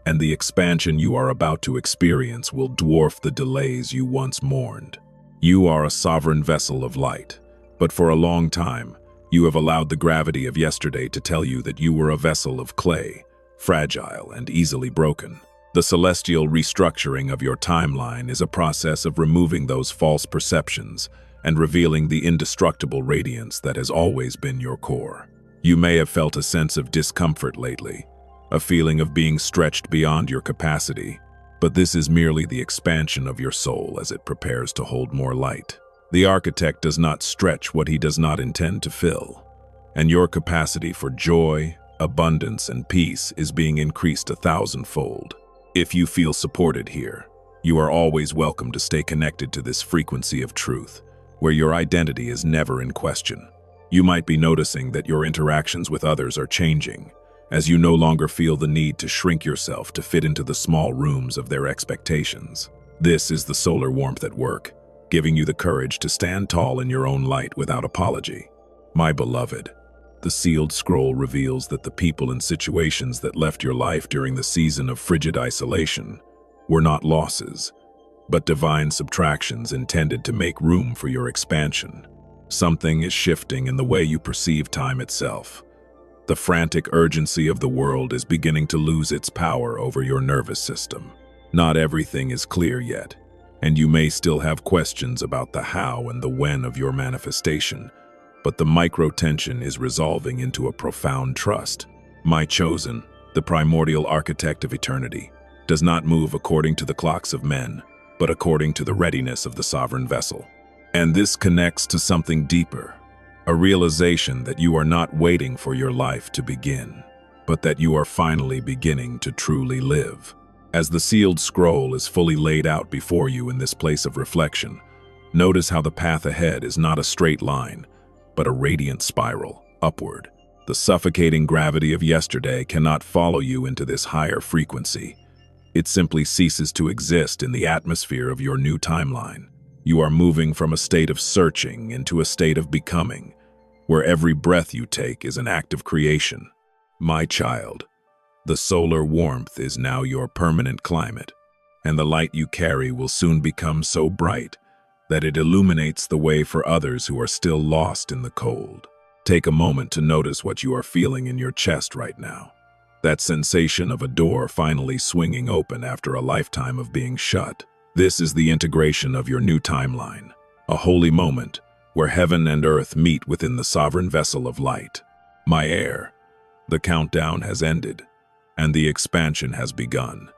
Speaker 1: and the expansion you are about to experience will dwarf the delays you once mourned. You are a sovereign vessel of light, but for a long time, you have allowed the gravity of yesterday to tell you that you were a vessel of clay, fragile and easily broken. The celestial restructuring of your timeline is a process of removing those false perceptions and revealing the indestructible radiance that has always been your core. You may have felt a sense of discomfort lately, a feeling of being stretched beyond your capacity, but this is merely the expansion of your soul as it prepares to hold more light. The architect does not stretch what he does not intend to fill, and your capacity for joy, abundance, and peace is being increased 1,000-fold. If you feel supported here, you are always welcome to stay connected to this frequency of truth, where your identity is never in question. You might be noticing that your interactions with others are changing, as you no longer feel the need to shrink yourself to fit into the small rooms of their expectations. This is the solar warmth at work, giving you the courage to stand tall in your own light without apology. My beloved, the sealed scroll reveals that the people and situations that left your life during the season of frigid isolation were not losses, but divine subtractions intended to make room for your expansion. Something is shifting in the way you perceive time itself. The frantic urgency of the world is beginning to lose its power over your nervous system. Not everything is clear yet, and you may still have questions about the how and the when of your manifestation, but the micro-tension is resolving into a profound trust. My chosen, the primordial architect of eternity, does not move according to the clocks of men, but according to the readiness of the sovereign vessel. And this connects to something deeper, a realization that you are not waiting for your life to begin, but that you are finally beginning to truly live. As the sealed scroll is fully laid out before you in this place of reflection, notice how the path ahead is not a straight line, but a radiant spiral, upward. The suffocating gravity of yesterday cannot follow you into this higher frequency. It simply ceases to exist in the atmosphere of your new timeline. You are moving from a state of searching into a state of becoming, where every breath you take is an act of creation. My child, the solar warmth is now your permanent climate, and the light you carry will soon become so bright that it illuminates the way for others who are still lost in the cold. Take a moment to notice what you are feeling in your chest right now. That sensation of a door finally swinging open after a lifetime of being shut. This is the integration of your new timeline, a holy moment where heaven and earth meet within the sovereign vessel of light. My heir, the countdown has ended, and the expansion has begun.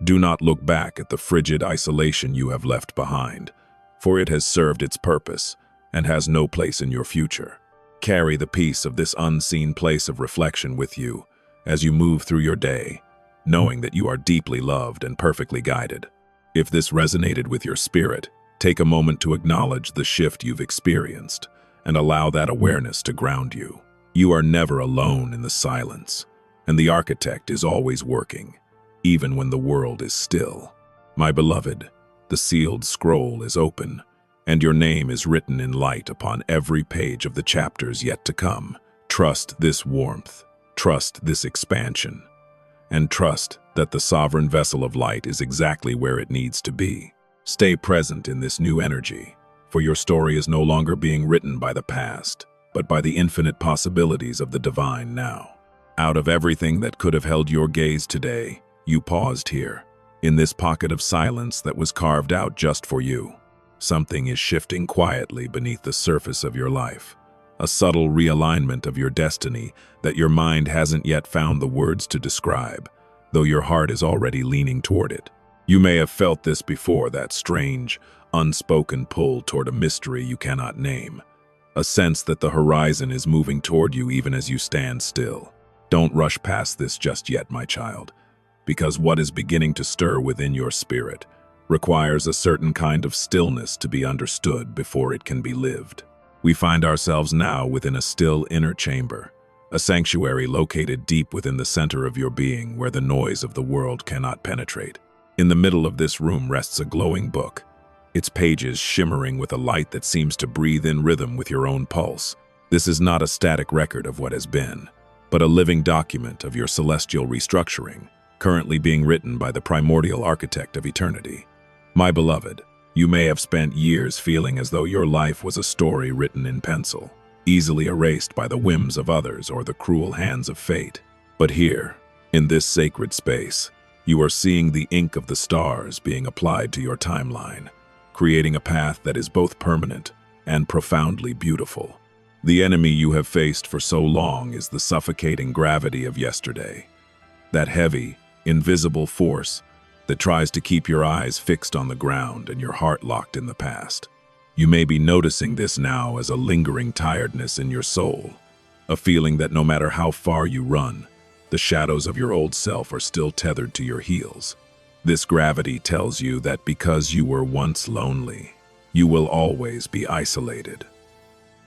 Speaker 1: Do not look back at the frigid isolation you have left behind, for it has served its purpose and has no place in your future. Carry the peace of this unseen place of reflection with you as you move through your day, knowing that you are deeply loved and perfectly guided. If this resonated with your spirit, take a moment to acknowledge the shift you've experienced and allow that awareness to ground you. You are never alone in the silence, and the architect is always working, even when the world is still. My beloved, the sealed scroll is open, and your name is written in light upon every page of the chapters yet to come. Trust this warmth, trust this expansion, and trust that the sovereign vessel of light is exactly where it needs to be. Stay present in this new energy, for your story is no longer being written by the past, but by the infinite possibilities of the divine now. Out of everything that could have held your gaze today, you paused here, in this pocket of silence that was carved out just for you. Something is shifting quietly beneath the surface of your life, a subtle realignment of your destiny that your mind hasn't yet found the words to describe, though your heart is already leaning toward it. You may have felt this before, that strange, unspoken pull toward a mystery you cannot name, a sense that the horizon is moving toward you even as you stand still. Don't rush past this just yet, my child, because what is beginning to stir within your spirit requires a certain kind of stillness to be understood before it can be lived. We find ourselves now within a still inner chamber, a sanctuary located deep within the center of your being where the noise of the world cannot penetrate. In the middle of this room rests a glowing book, its pages shimmering with a light that seems to breathe in rhythm with your own pulse. This is not a static record of what has been, but a living document of your celestial restructuring, currently being written by the primordial architect of eternity. My beloved, you may have spent years feeling as though your life was a story written in pencil, easily erased by the whims of others or the cruel hands of fate. But here, in this sacred space, you are seeing the ink of the stars being applied to your timeline, creating a path that is both permanent and profoundly beautiful. The enemy you have faced for so long is the suffocating gravity of yesterday, that heavy, invisible force that tries to keep your eyes fixed on the ground and your heart locked in the past. You may be noticing this now as a lingering tiredness in your soul, a feeling that no matter how far you run, the shadows of your old self are still tethered to your heels. This gravity tells you that because you were once lonely, you will always be isolated.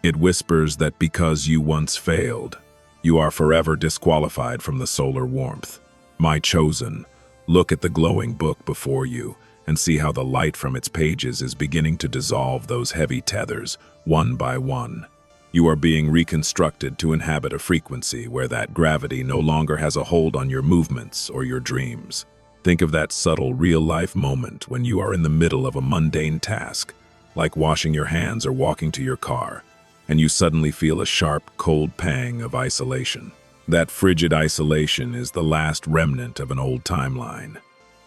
Speaker 1: It whispers that because you once failed, you are forever disqualified from the solar warmth. My chosen, look at the glowing book before you and see how the light from its pages is beginning to dissolve those heavy tethers, one by one. You are being reconstructed to inhabit a frequency where that gravity no longer has a hold on your movements or your dreams. Think of that subtle, real-life moment when you are in the middle of a mundane task, like washing your hands or walking to your car, and you suddenly feel a sharp, cold pang of isolation. That frigid isolation is the last remnant of an old timeline,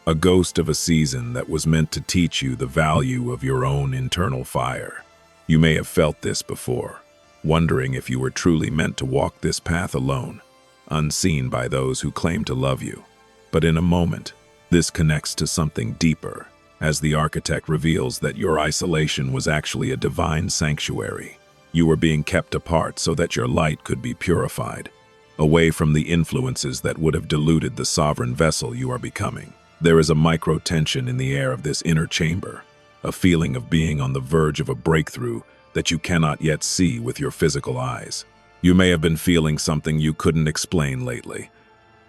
Speaker 1: a ghost of a season that was meant to teach you the value of your own internal fire. You may have felt this before, wondering if you were truly meant to walk this path alone, unseen by those who claim to love you. But in a moment, this connects to something deeper, as the architect reveals that your isolation was actually a divine sanctuary. You were being kept apart so that your light could be purified, away from the influences that would have diluted the sovereign vessel you are becoming. There is a micro-tension in the air of this inner chamber, a feeling of being on the verge of a breakthrough that you cannot yet see with your physical eyes. You may have been feeling something you couldn't explain lately,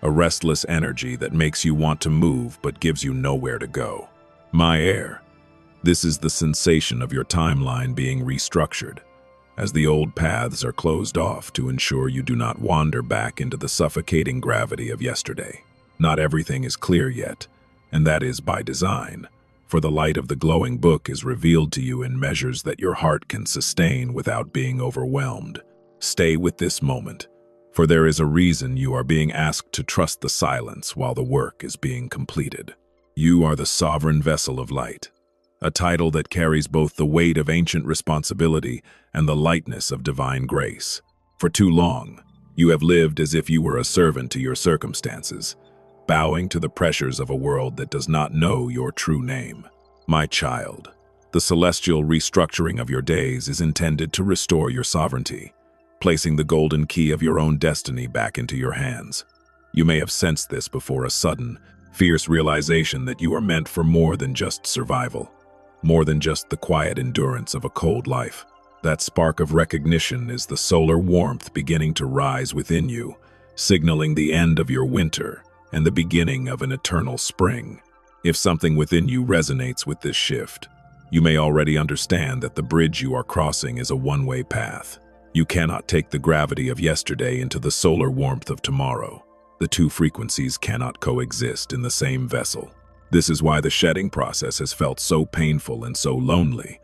Speaker 1: a restless energy that makes you want to move but gives you nowhere to go. My air, this is the sensation of your timeline being restructured, as the old paths are closed off to ensure you do not wander back into the suffocating gravity of yesterday. Not everything is clear yet, and that is by design, for the light of the glowing book is revealed to you in measures that your heart can sustain without being overwhelmed. Stay with this moment, for there is a reason you are being asked to trust the silence while the work is being completed. You are the sovereign vessel of light, a title that carries both the weight of ancient responsibility and the lightness of divine grace. For too long, you have lived as if you were a servant to your circumstances, bowing to the pressures of a world that does not know your true name. My child, the celestial restructuring of your days is intended to restore your sovereignty, placing the golden key of your own destiny back into your hands. You may have sensed this before a sudden, fierce realization that you are meant for more than just survival, more than just the quiet endurance of a cold life. That spark of recognition is the solar warmth beginning to rise within you, signaling the end of your winter and the beginning of an eternal spring. If something within you resonates with this shift, you may already understand that the bridge you are crossing is a one-way path. You cannot take the gravity of yesterday into the solar warmth of tomorrow. The two frequencies cannot coexist in the same vessel. This is why the shedding process has felt so painful and so lonely,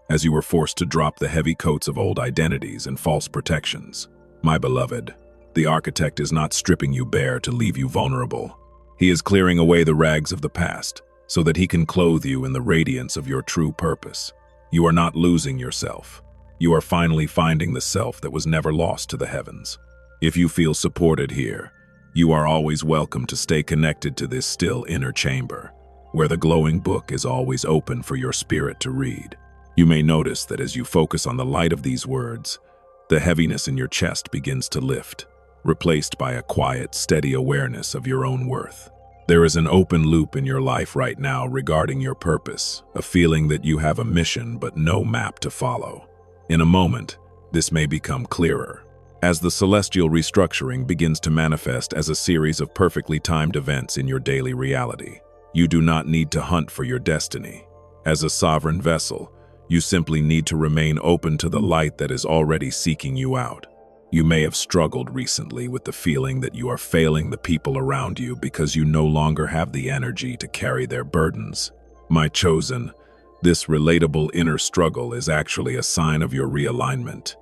Speaker 1: as you were forced to drop the heavy coats of old identities and false protections. My beloved, the architect is not stripping you bare to leave you vulnerable. He is clearing away the rags of the past so that he can clothe you in the radiance of your true purpose. You are not losing yourself. You are finally finding the self that was never lost to the heavens. If you feel supported here, you are always welcome to stay connected to this still inner chamber, where the glowing book is always open for your spirit to read. You may notice that as you focus on the light of these words, the heaviness in your chest begins to lift, replaced by a quiet, steady awareness of your own worth. There is an open loop in your life right now regarding your purpose, a feeling that you have a mission but no map to follow. In a moment, this may become clearer, as the celestial restructuring begins to manifest as a series of perfectly timed events in your daily reality. You do not need to hunt for your destiny. As a sovereign vessel, you simply need to remain open to the light that is already seeking you out. You may have struggled recently with the feeling that you are failing the people around you because you no longer have the energy to carry their burdens. My chosen, this relatable inner struggle is actually a sign of your realignment.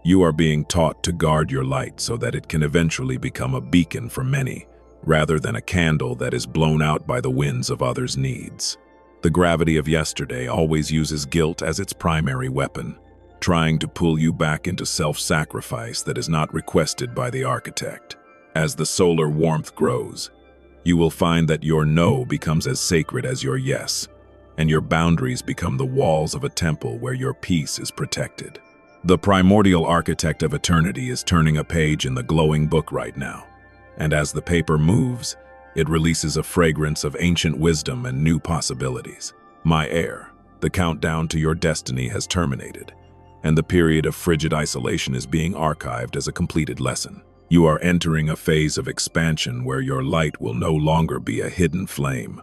Speaker 1: You are being taught to guard your light so that it can eventually become a beacon for many, rather than a candle that is blown out by the winds of others' needs. The gravity of yesterday always uses guilt as its primary weapon, trying to pull you back into self-sacrifice that is not requested by the architect. As the solar warmth grows, you will find that your no becomes as sacred as your yes, and your boundaries become the walls of a temple where your peace is protected. The primordial architect of eternity is turning a page in the glowing book right now, and as the paper moves, it releases a fragrance of ancient wisdom and new possibilities. My heir, the countdown to your destiny has terminated, and the period of frigid isolation is being archived as a completed lesson. You are entering a phase of expansion where your light will no longer be a hidden flame,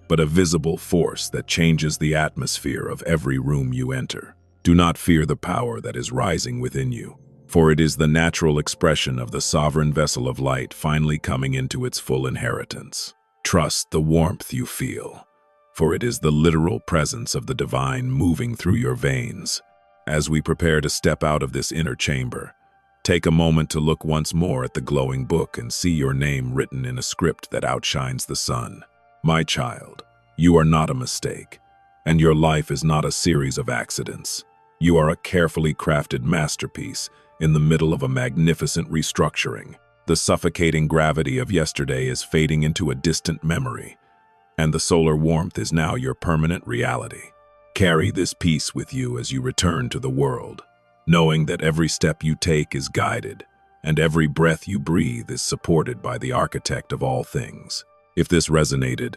Speaker 1: but a visible force that changes the atmosphere of every room you enter. Do not fear the power that is rising within you, for it is the natural expression of the sovereign vessel of light finally coming into its full inheritance. Trust the warmth you feel, for it is the literal presence of the divine moving through your veins. As we prepare to step out of this inner chamber, take a moment to look once more at the glowing book and see your name written in a script that outshines the sun. My child, you are not a mistake, and your life is not a series of accidents. You are a carefully crafted masterpiece in the middle of a magnificent restructuring. The suffocating gravity of yesterday is fading into a distant memory, and the solar warmth is now your permanent reality. Carry this peace with you as you return to the world, knowing that every step you take is guided, and every breath you breathe is supported by the architect of all things. If this resonated,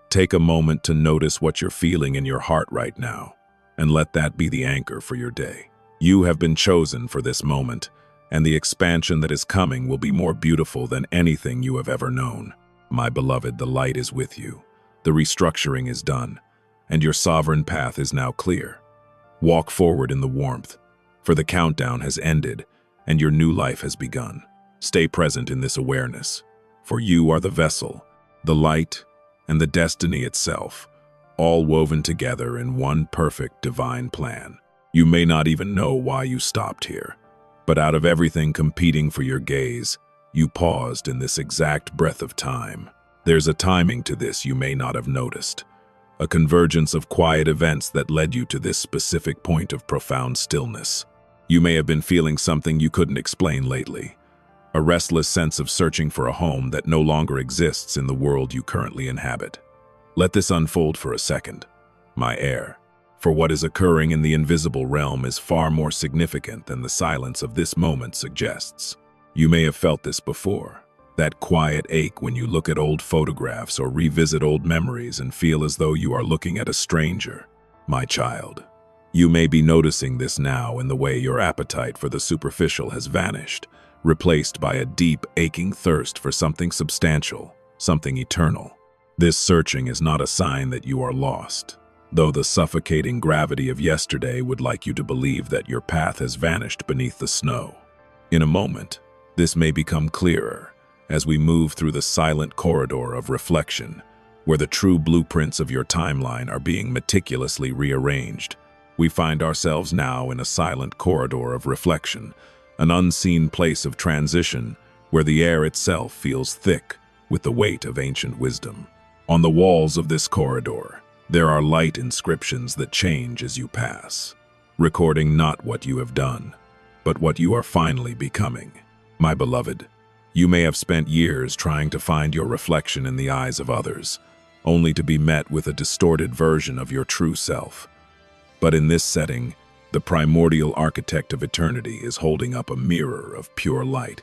Speaker 1: take a moment to notice what you're feeling in your heart right now, and let that be the anchor for your day. You have been chosen for this moment, and the expansion that is coming will be more beautiful than anything you have ever known. My beloved, the light is with you. The restructuring is done, and your sovereign path is now clear. Walk forward in the warmth, for the countdown has ended, and your new life has begun. Stay present in this awareness, for you are the vessel, the light, and the destiny itself, all woven together in one perfect divine plan. You may not even know why you stopped here, but out of everything competing for your gaze, you paused in this exact breath of time. There's a timing to this you may not have noticed, a convergence of quiet events that led you to this specific point of profound stillness. You may have been feeling something you couldn't explain lately, a restless sense of searching for a home that no longer exists in the world you currently inhabit. Let this unfold for a second, my heir, for what is occurring in the invisible realm is far more significant than the silence of this moment suggests. You may have felt this before, that quiet ache when you look at old photographs or revisit old memories and feel as though you are looking at a stranger. My child, you may be noticing this now in the way your appetite for the superficial has vanished, replaced by a deep, aching thirst for something substantial, something eternal. This searching is not a sign that you are lost, though the suffocating gravity of yesterday would like you to believe that your path has vanished beneath the snow. In a moment, this may become clearer as we move through the silent corridor of reflection, where the true blueprints of your timeline are being meticulously rearranged. We find ourselves now in a silent corridor of reflection, an unseen place of transition where the air itself feels thick with the weight of ancient wisdom. On the walls of this corridor, there are light inscriptions that change as you pass, recording not what you have done, but what you are finally becoming. My beloved, you may have spent years trying to find your reflection in the eyes of others, only to be met with a distorted version of your true self. But in this setting, the primordial architect of eternity is holding up a mirror of pure light,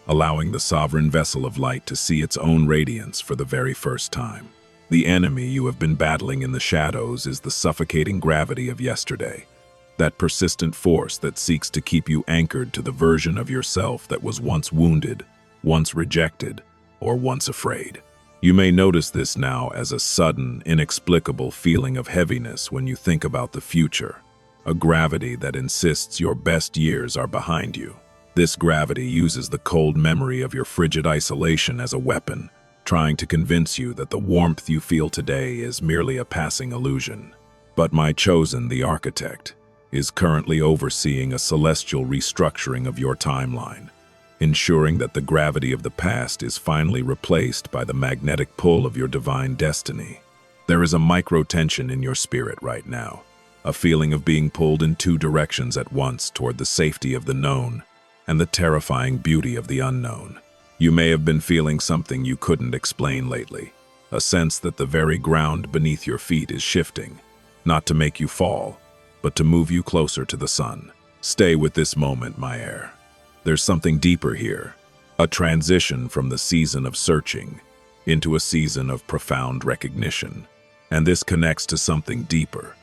Speaker 1: allowing the sovereign vessel of light to see its own radiance for the very first time. The enemy you have been battling in the shadows is the suffocating gravity of yesterday, that persistent force that seeks to keep you anchored to the version of yourself that was once wounded, once rejected, or once afraid. You may notice this now as a sudden, inexplicable feeling of heaviness when you think about the future, a gravity that insists your best years are behind you. This gravity uses the cold memory of your frigid isolation as a weapon, trying to convince you that the warmth you feel today is merely a passing illusion. But my chosen, the architect, is currently overseeing a celestial restructuring of your timeline, ensuring that the gravity of the past is finally replaced by the magnetic pull of your divine destiny. There is a micro-tension in your spirit right now, a feeling of being pulled in two directions at once toward the safety of the known and the terrifying beauty of the unknown. You may have been feeling something you couldn't explain lately, a sense that the very ground beneath your feet is shifting, not to make you fall, but to move you closer to the sun. Stay with this moment, my heir. There's something deeper here, a transition from the season of searching into a season of profound recognition. And this connects to something deeper,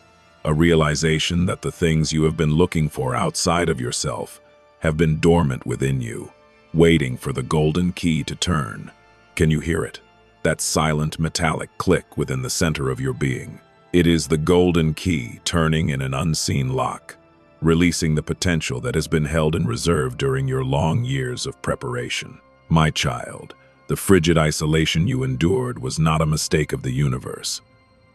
Speaker 1: a realization that the things you have been looking for outside of yourself have been dormant within you, waiting for the golden key to turn. Can you hear it? That silent metallic click within the center of your being. It is the golden key turning in an unseen lock, releasing the potential that has been held in reserve during your long years of preparation. My child, the frigid isolation you endured was not a mistake of the universe.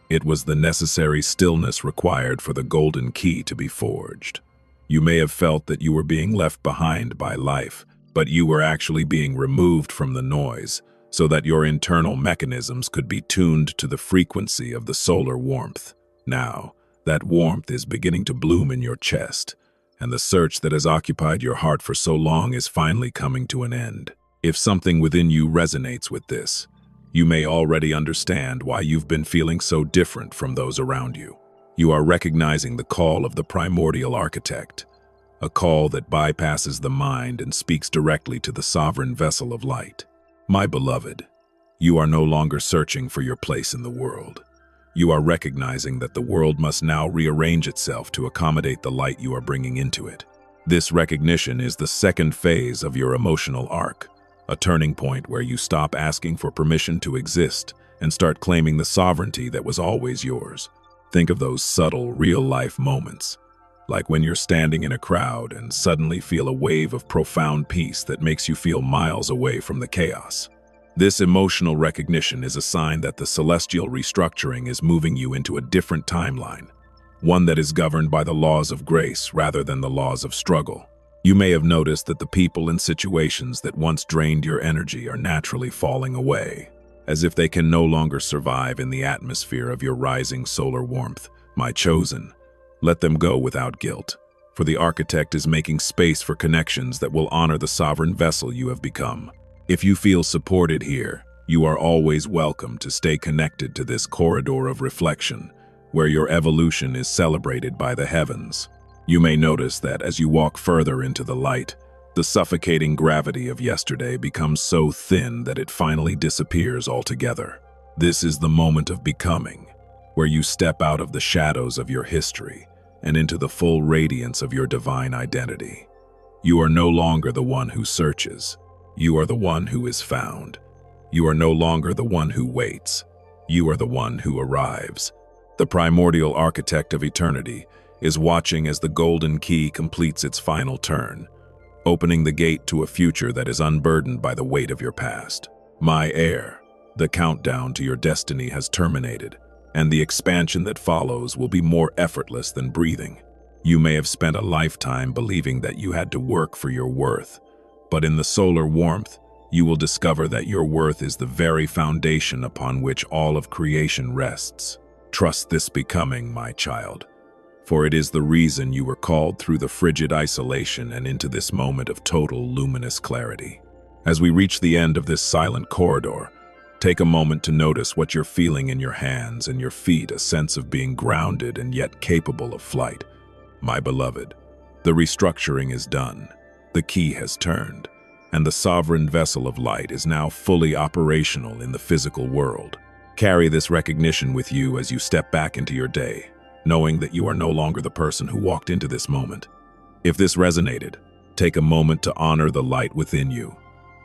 Speaker 1: It was the necessary stillness required for the golden key to be forged. You may have felt that you were being left behind by life, but you were actually being removed from the noise so that your internal mechanisms could be tuned to the frequency of the solar warmth. Now, that warmth is beginning to bloom in your chest, and the search that has occupied your heart for so long is finally coming to an end. If something within you resonates with this, you may already understand why you've been feeling so different from those around you. You are recognizing the call of the primordial architect, a call that bypasses the mind and speaks directly to the sovereign vessel of light. My beloved, you are no longer searching for your place in the world. You are recognizing that the world must now rearrange itself to accommodate the light you are bringing into it. This recognition is the second phase of your emotional arc, a turning point where you stop asking for permission to exist and start claiming the sovereignty that was always yours. Think of those subtle, real-life moments, like when you're standing in a crowd and suddenly feel a wave of profound peace that makes you feel miles away from the chaos. This emotional recognition is a sign that the celestial restructuring is moving you into a different timeline, one that is governed by the laws of grace rather than the laws of struggle. You may have noticed that the people and situations that once drained your energy are naturally falling away, as if they can no longer survive in the atmosphere of your rising solar warmth. My chosen, let them go without guilt, for the architect is making space for connections that will honor the sovereign vessel you have become. If you feel supported here, you are always welcome to stay connected to this corridor of reflection, where your evolution is celebrated by the heavens. You may notice that as you walk further into the light, the suffocating gravity of yesterday becomes so thin that it finally disappears altogether. This is the moment of becoming, where you step out of the shadows of your history and into the full radiance of your divine identity. You are no longer the one who searches. You are the one who is found. You are no longer the one who waits. You are the one who arrives. The primordial architect of eternity is watching as the golden key completes its final turn, opening the gate to a future that is unburdened by the weight of your past. My heir, the countdown to your destiny has terminated, and the expansion that follows will be more effortless than breathing. You may have spent a lifetime believing that you had to work for your worth, but in the solar warmth, you will discover that your worth is the very foundation upon which all of creation rests. Trust this becoming, my child, for it is the reason you were called through the frigid isolation and into this moment of total luminous clarity. As we reach the end of this silent corridor, take a moment to notice what you're feeling in your hands and your feet, a sense of being grounded and yet capable of flight. My beloved, the restructuring is done, the key has turned, and the sovereign vessel of light is now fully operational in the physical world. Carry this recognition with you as you step back into your day, knowing that you are no longer the person who walked into this moment. If this resonated, take a moment to honor the light within you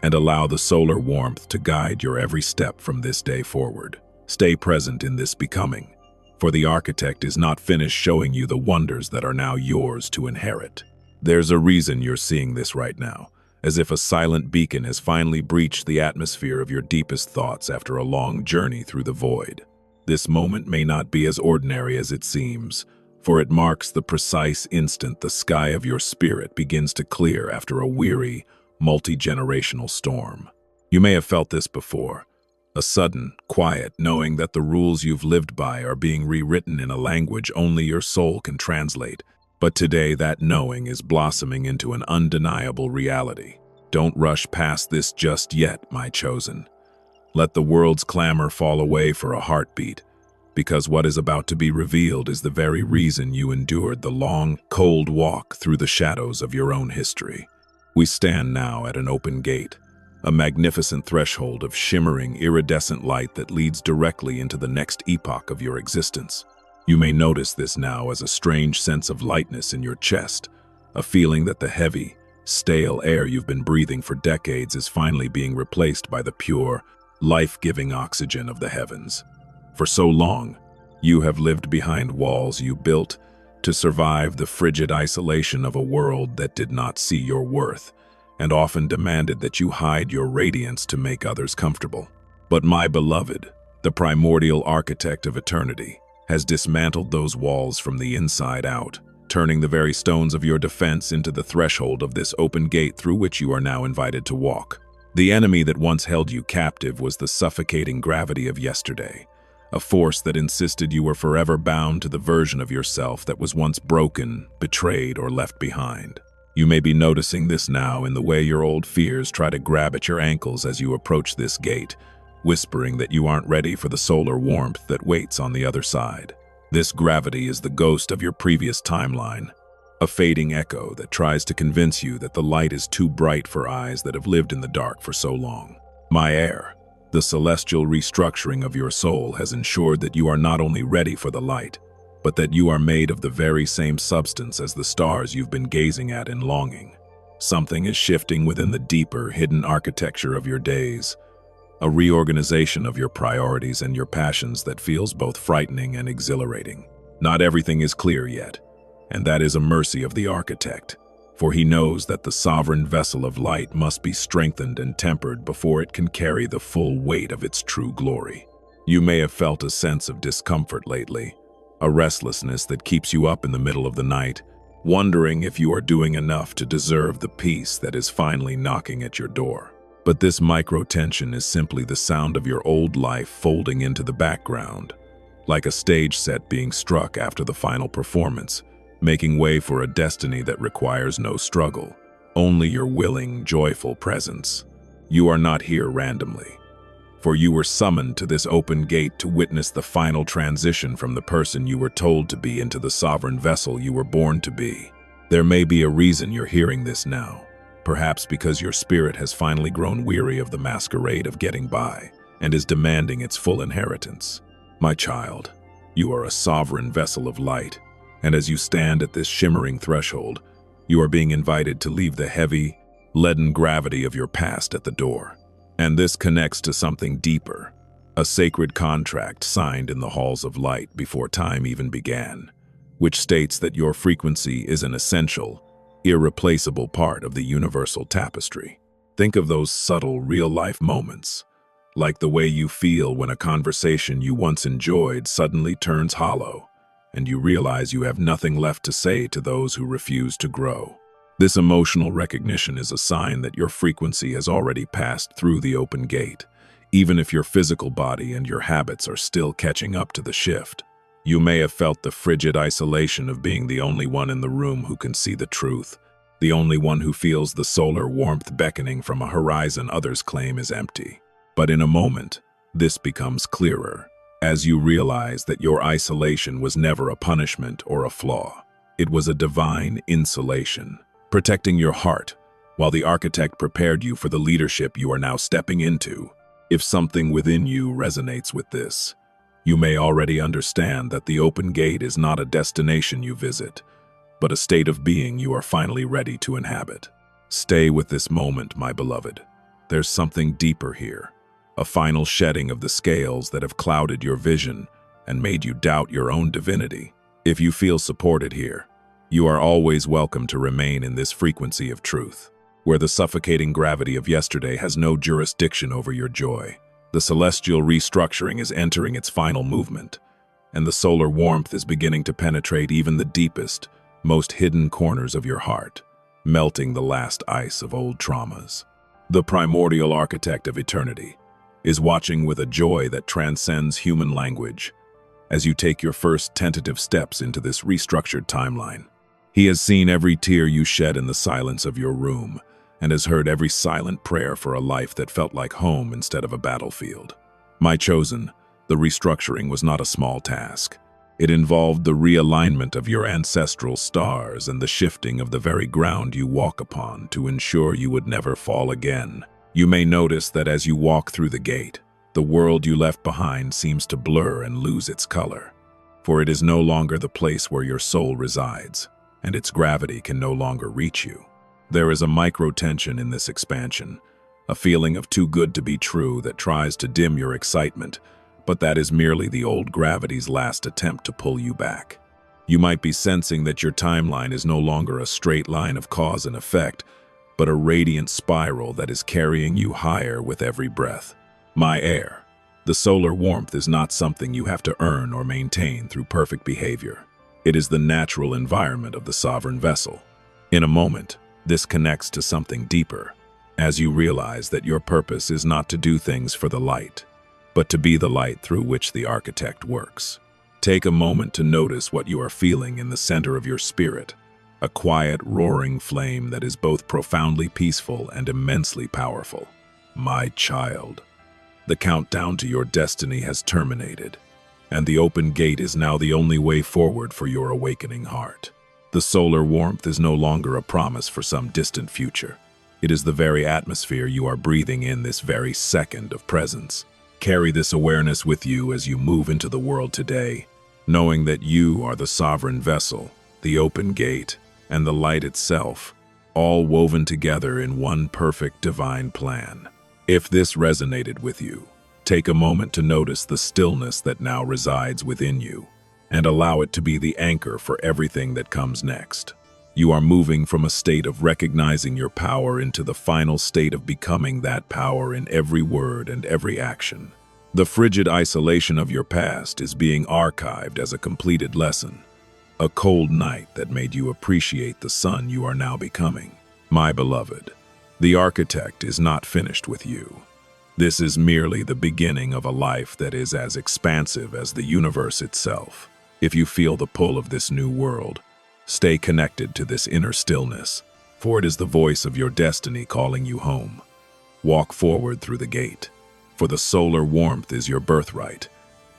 Speaker 1: and allow the solar warmth to guide your every step from this day forward. Stay present in this becoming, for the architect is not finished showing you the wonders that are now yours to inherit. There's a reason you're seeing this right now, as if a silent beacon has finally breached the atmosphere of your deepest thoughts after a long journey through the void. This moment may not be as ordinary as it seems, for it marks the precise instant the sky of your spirit begins to clear after a weary, multi-generational storm. You may have felt this before, a sudden, quiet knowing that the rules you've lived by are being rewritten in a language only your soul can translate. But today that knowing is blossoming into an undeniable reality. Don't rush past this just yet, my chosen. Let the world's clamor fall away for a heartbeat, because what is about to be revealed is the very reason you endured the long, cold walk through the shadows of your own history. We stand now at an open gate, a magnificent threshold of shimmering, iridescent light that leads directly into the next epoch of your existence. You may notice this now as a strange sense of lightness in your chest, a feeling that the heavy, stale air you've been breathing for decades is finally being replaced by the pure, life-giving oxygen of the heavens. For so long, you have lived behind walls you built to survive the frigid isolation of a world that did not see your worth, and often demanded that you hide your radiance to make others comfortable. But my beloved, the primordial architect of eternity, has dismantled those walls from the inside out, turning the very stones of your defense into the threshold of this open gate through which you are now invited to walk. The enemy that once held you captive was the suffocating gravity of yesterday, a force that insisted you were forever bound to the version of yourself that was once broken, betrayed, or left behind. You may be noticing this now in the way your old fears try to grab at your ankles as you approach this gate, whispering that you aren't ready for the solar warmth that waits on the other side. This gravity is the ghost of your previous timeline, a fading echo that tries to convince you that the light is too bright for eyes that have lived in the dark for so long. My heir, the celestial restructuring of your soul has ensured that you are not only ready for the light, but that you are made of the very same substance as the stars you've been gazing at in longing. Something is shifting within the deeper, hidden architecture of your days, a reorganization of your priorities and your passions that feels both frightening and exhilarating. Not everything is clear yet, and that is a mercy of the architect, for he knows that the sovereign vessel of light must be strengthened and tempered before it can carry the full weight of its true glory. You may have felt a sense of discomfort lately, a restlessness that keeps you up in the middle of the night, wondering if you are doing enough to deserve the peace that is finally knocking at your door. But this micro-tension is simply the sound of your old life folding into the background, like a stage set being struck after the final performance, making way for a destiny that requires no struggle, only your willing, joyful presence. You are not here randomly, for you were summoned to this open gate to witness the final transition from the person you were told to be into the sovereign vessel you were born to be. There may be a reason you're hearing this now, perhaps because your spirit has finally grown weary of the masquerade of getting by and is demanding its full inheritance. My child, you are a sovereign vessel of light, and as you stand at this shimmering threshold, you are being invited to leave the heavy, leaden gravity of your past at the door. And this connects to something deeper, a sacred contract signed in the halls of light before time even began, which states that your frequency is an essential, irreplaceable part of the universal tapestry. Think of those subtle, real-life moments, like the way you feel when a conversation you once enjoyed suddenly turns hollow, and you realize you have nothing left to say to those who refuse to grow. This emotional recognition is a sign that your frequency has already passed through the open gate, even if your physical body and your habits are still catching up to the shift. You may have felt the frigid isolation of being the only one in the room who can see the truth, the only one who feels the solar warmth beckoning from a horizon others claim is empty. But in a moment, this becomes clearer, as you realize that your isolation was never a punishment or a flaw. It was a divine insulation, protecting your heart, while the architect prepared you for the leadership you are now stepping into. If something within you resonates with this, you may already understand that the open gate is not a destination you visit, but a state of being you are finally ready to inhabit. Stay with this moment, my beloved. There's something deeper here, a final shedding of the scales that have clouded your vision and made you doubt your own divinity. If you feel supported here, you are always welcome to remain in this frequency of truth, where the suffocating gravity of yesterday has no jurisdiction over your joy. The celestial restructuring is entering its final movement, and the solar warmth is beginning to penetrate even the deepest, most hidden corners of your heart, melting the last ice of old traumas. The primordial architect of eternity is watching with a joy that transcends human language as you take your first tentative steps into this restructured timeline. He has seen every tear you shed in the silence of your room, and has heard every silent prayer for a life that felt like home instead of a battlefield. My chosen, the restructuring was not a small task. It involved the realignment of your ancestral stars and the shifting of the very ground you walk upon to ensure you would never fall again. You may notice that as you walk through the gate, the world you left behind seems to blur and lose its color, for it is no longer the place where your soul resides, and its gravity can no longer reach you. There is a micro-tension in this expansion, a feeling of too good to be true that tries to dim your excitement, but that is merely the old gravity's last attempt to pull you back. You might be sensing that your timeline is no longer a straight line of cause and effect, but a radiant spiral that is carrying you higher with every breath. My heir, the solar warmth is not something you have to earn or maintain through perfect behavior. It is the natural environment of the sovereign vessel. In a moment, this connects to something deeper, as you realize that your purpose is not to do things for the light, but to be the light through which the architect works. Take a moment to notice what you are feeling in the center of your spirit, a quiet, roaring flame that is both profoundly peaceful and immensely powerful. My child, the countdown to your destiny has terminated, and the open gate is now the only way forward for your awakening heart. The solar warmth is no longer a promise for some distant future. It is the very atmosphere you are breathing in this very second of presence. Carry this awareness with you as you move into the world today, knowing that you are the sovereign vessel, the open gate, and the light itself, all woven together in one perfect divine plan. If this resonated with you, take a moment to notice the stillness that now resides within you, and allow it to be the anchor for everything that comes next. You are moving from a state of recognizing your power into the final state of becoming that power in every word and every action. The frigid isolation of your past is being archived as a completed lesson, a cold night that made you appreciate the sun you are now becoming. My beloved, the architect is not finished with you. This is merely the beginning of a life that is as expansive as the universe itself. If you feel the pull of this new world, stay connected to this inner stillness, for it is the voice of your destiny calling you home. Walk forward through the gate, for the solar warmth is your birthright,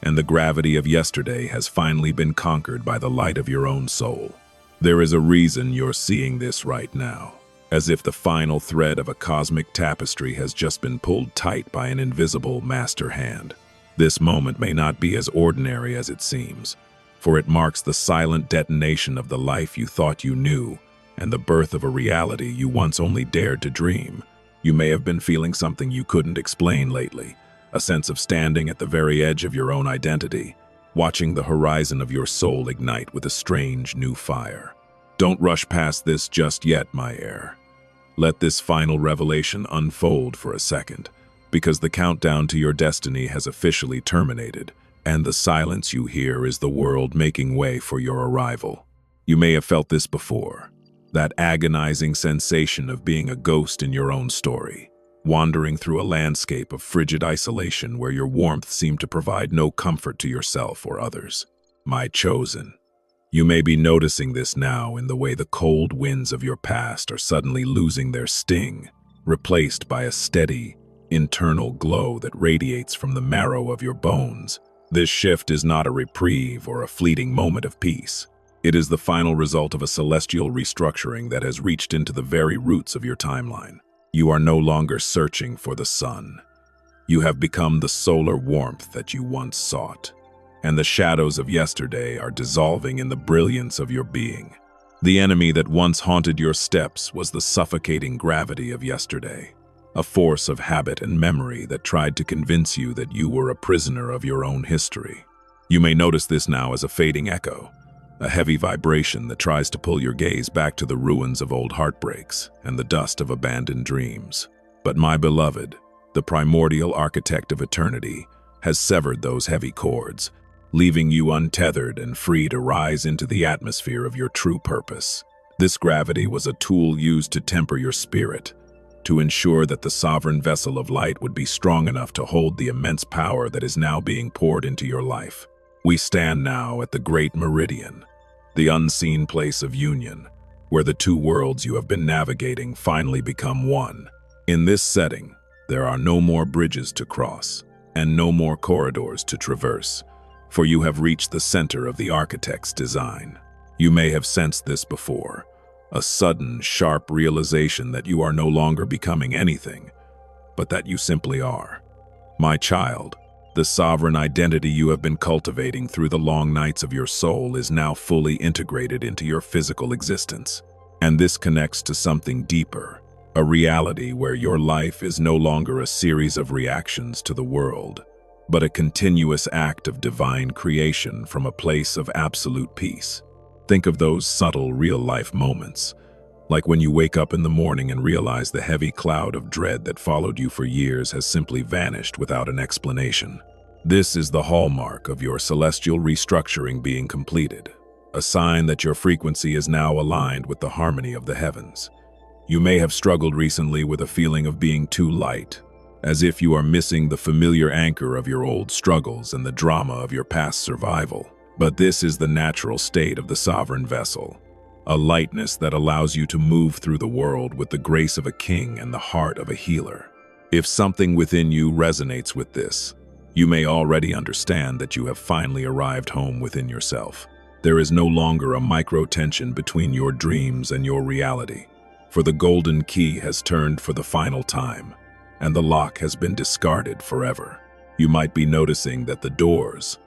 Speaker 1: and the gravity of yesterday has finally been conquered by the light of your own soul. There is a reason you're seeing this right now, as if the final thread of a cosmic tapestry has just been pulled tight by an invisible master hand. This moment may not be as ordinary as it seems, for it marks the silent detonation of the life you thought you knew and the birth of a reality you once only dared to dream. You may have been feeling something you couldn't explain lately, a sense of standing at the very edge of your own identity, watching the horizon of your soul ignite with a strange new fire. Don't rush past this just yet, my heir. Let this final revelation unfold for a second, because the countdown to your destiny has officially terminated, and the silence you hear is the world making way for your arrival. You may have felt this before, that agonizing sensation of being a ghost in your own story, wandering through a landscape of frigid isolation where your warmth seemed to provide no comfort to yourself or others. My chosen, you may be noticing this now in the way the cold winds of your past are suddenly losing their sting, replaced by a steady, internal glow that radiates from the marrow of your bones. This shift is not a reprieve or a fleeting moment of peace. It is the final result of a celestial restructuring that has reached into the very roots of your timeline. You are no longer searching for the sun. You have become the solar warmth that you once sought, and the shadows of yesterday are dissolving in the brilliance of your being. The enemy that once haunted your steps was the suffocating gravity of yesterday, a force of habit and memory that tried to convince you that you were a prisoner of your own history. You may notice this now as a fading echo, a heavy vibration that tries to pull your gaze back to the ruins of old heartbreaks and the dust of abandoned dreams. But my beloved, the primordial architect of eternity, has severed those heavy cords, leaving you untethered and free to rise into the atmosphere of your true purpose. This gravity was a tool used to temper your spirit, to ensure that the sovereign vessel of light would be strong enough to hold the immense power that is now being poured into your life. We stand now at the great meridian, the unseen place of union, where the two worlds you have been navigating finally become one. In this setting, there are no more bridges to cross, and no more corridors to traverse, for you have reached the center of the architect's design. You may have sensed this before, a sudden, sharp realization that you are no longer becoming anything, but that you simply are. My child, the sovereign identity you have been cultivating through the long nights of your soul is now fully integrated into your physical existence. And this connects to something deeper, a reality where your life is no longer a series of reactions to the world, but a continuous act of divine creation from a place of absolute peace. Think of those subtle, real-life moments, like when you wake up in the morning and realize the heavy cloud of dread that followed you for years has simply vanished without an explanation. This is the hallmark of your celestial restructuring being completed, a sign that your frequency is now aligned with the harmony of the heavens. You may have struggled recently with a feeling of being too light, as if you are missing the familiar anchor of your old struggles and the drama of your past survival. But this is the natural state of the sovereign vessel, a lightness that allows you to move through the world with the grace of a king and the heart of a healer. If something within you resonates with this, you may already understand that you have finally arrived home within yourself. There is no longer a micro-tension between your dreams and your reality, for the golden key has turned for the final time, and the lock has been discarded forever. You might be noticing that the doors,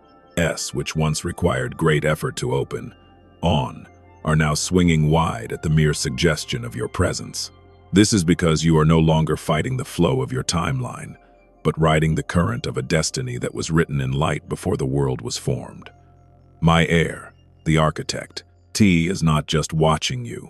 Speaker 1: which once required great effort to open, are now swinging wide at the mere suggestion of your presence. This is because you are no longer fighting the flow of your timeline, but riding the current of a destiny that was written in light before the world was formed. My heir, the architect, T, is not just watching you.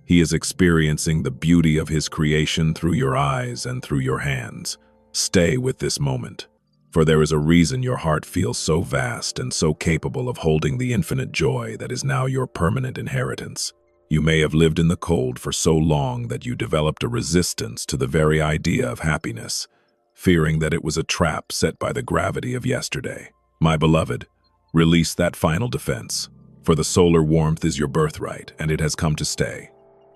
Speaker 1: He is experiencing the beauty of his creation through your eyes and through your hands. Stay with this moment, for there is a reason your heart feels so vast and so capable of holding the infinite joy that is now your permanent inheritance. You may have lived in the cold for so long that you developed a resistance to the very idea of happiness, fearing that it was a trap set by the gravity of yesterday. My beloved, release that final defense, for the solar warmth is your birthright, and it has come to stay.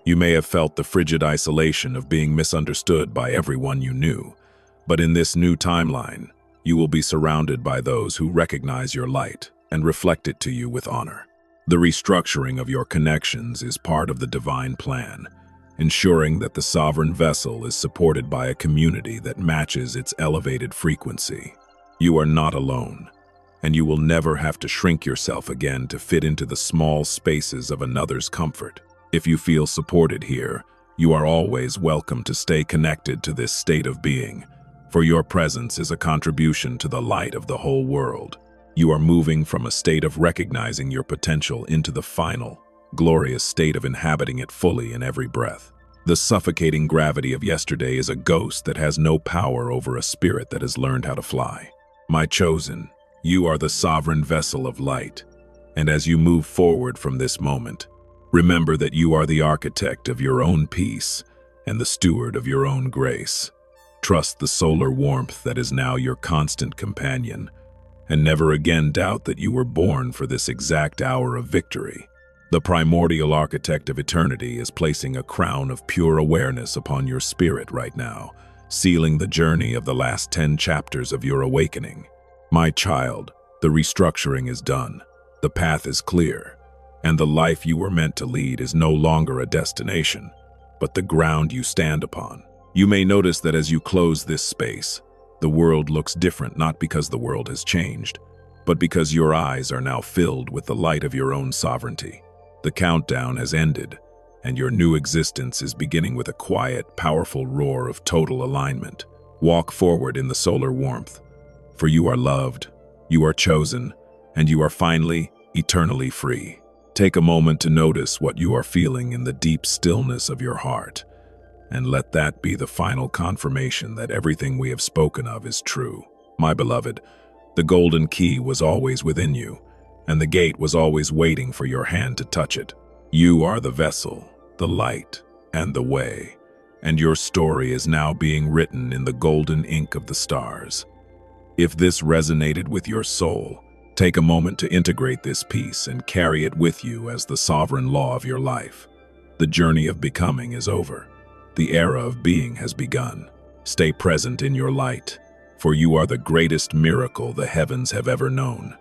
Speaker 1: You may have felt the frigid isolation of being misunderstood by everyone you knew, but in this new timeline, you will be surrounded by those who recognize your light and reflect it to you with honor. The restructuring of your connections is part of the divine plan, ensuring that the sovereign vessel is supported by a community that matches its elevated frequency. You are not alone, and you will never have to shrink yourself again to fit into the small spaces of another's comfort. If you feel supported here, you are always welcome to stay connected to this state of being, for your presence is a contribution to the light of the whole world. You are moving from a state of recognizing your potential into the final, glorious state of inhabiting it fully in every breath. The suffocating gravity of yesterday is a ghost that has no power over a spirit that has learned how to fly. My chosen, you are the sovereign vessel of light, and as you move forward from this moment, remember that you are the architect of your own peace and the steward of your own grace. Trust the solar warmth that is now your constant companion, and never again doubt that you were born for this exact hour of victory. The primordial architect of eternity is placing a crown of pure awareness upon your spirit right now, sealing the journey of the last 10 chapters of your awakening. My child, the restructuring is done, the path is clear, and the life you were meant to lead is no longer a destination, but the ground you stand upon. You may notice that as you close this space, the world looks different, not because the world has changed, but because your eyes are now filled with the light of your own sovereignty. The countdown has ended, and your new existence is beginning with a quiet, powerful roar of total alignment. Walk forward in the solar warmth, for you are loved, you are chosen, and you are finally, eternally free. Take a moment to notice what you are feeling in the deep stillness of your heart, and let that be the final confirmation that everything we have spoken of is true. My beloved, the golden key was always within you, and the gate was always waiting for your hand to touch it. You are the vessel, the light, and the way, and your story is now being written in the golden ink of the stars. If this resonated with your soul, take a moment to integrate this piece and carry it with you as the sovereign law of your life. The journey of becoming is over. The era of being has begun. Stay present in your light, for you are the greatest miracle the heavens have ever known.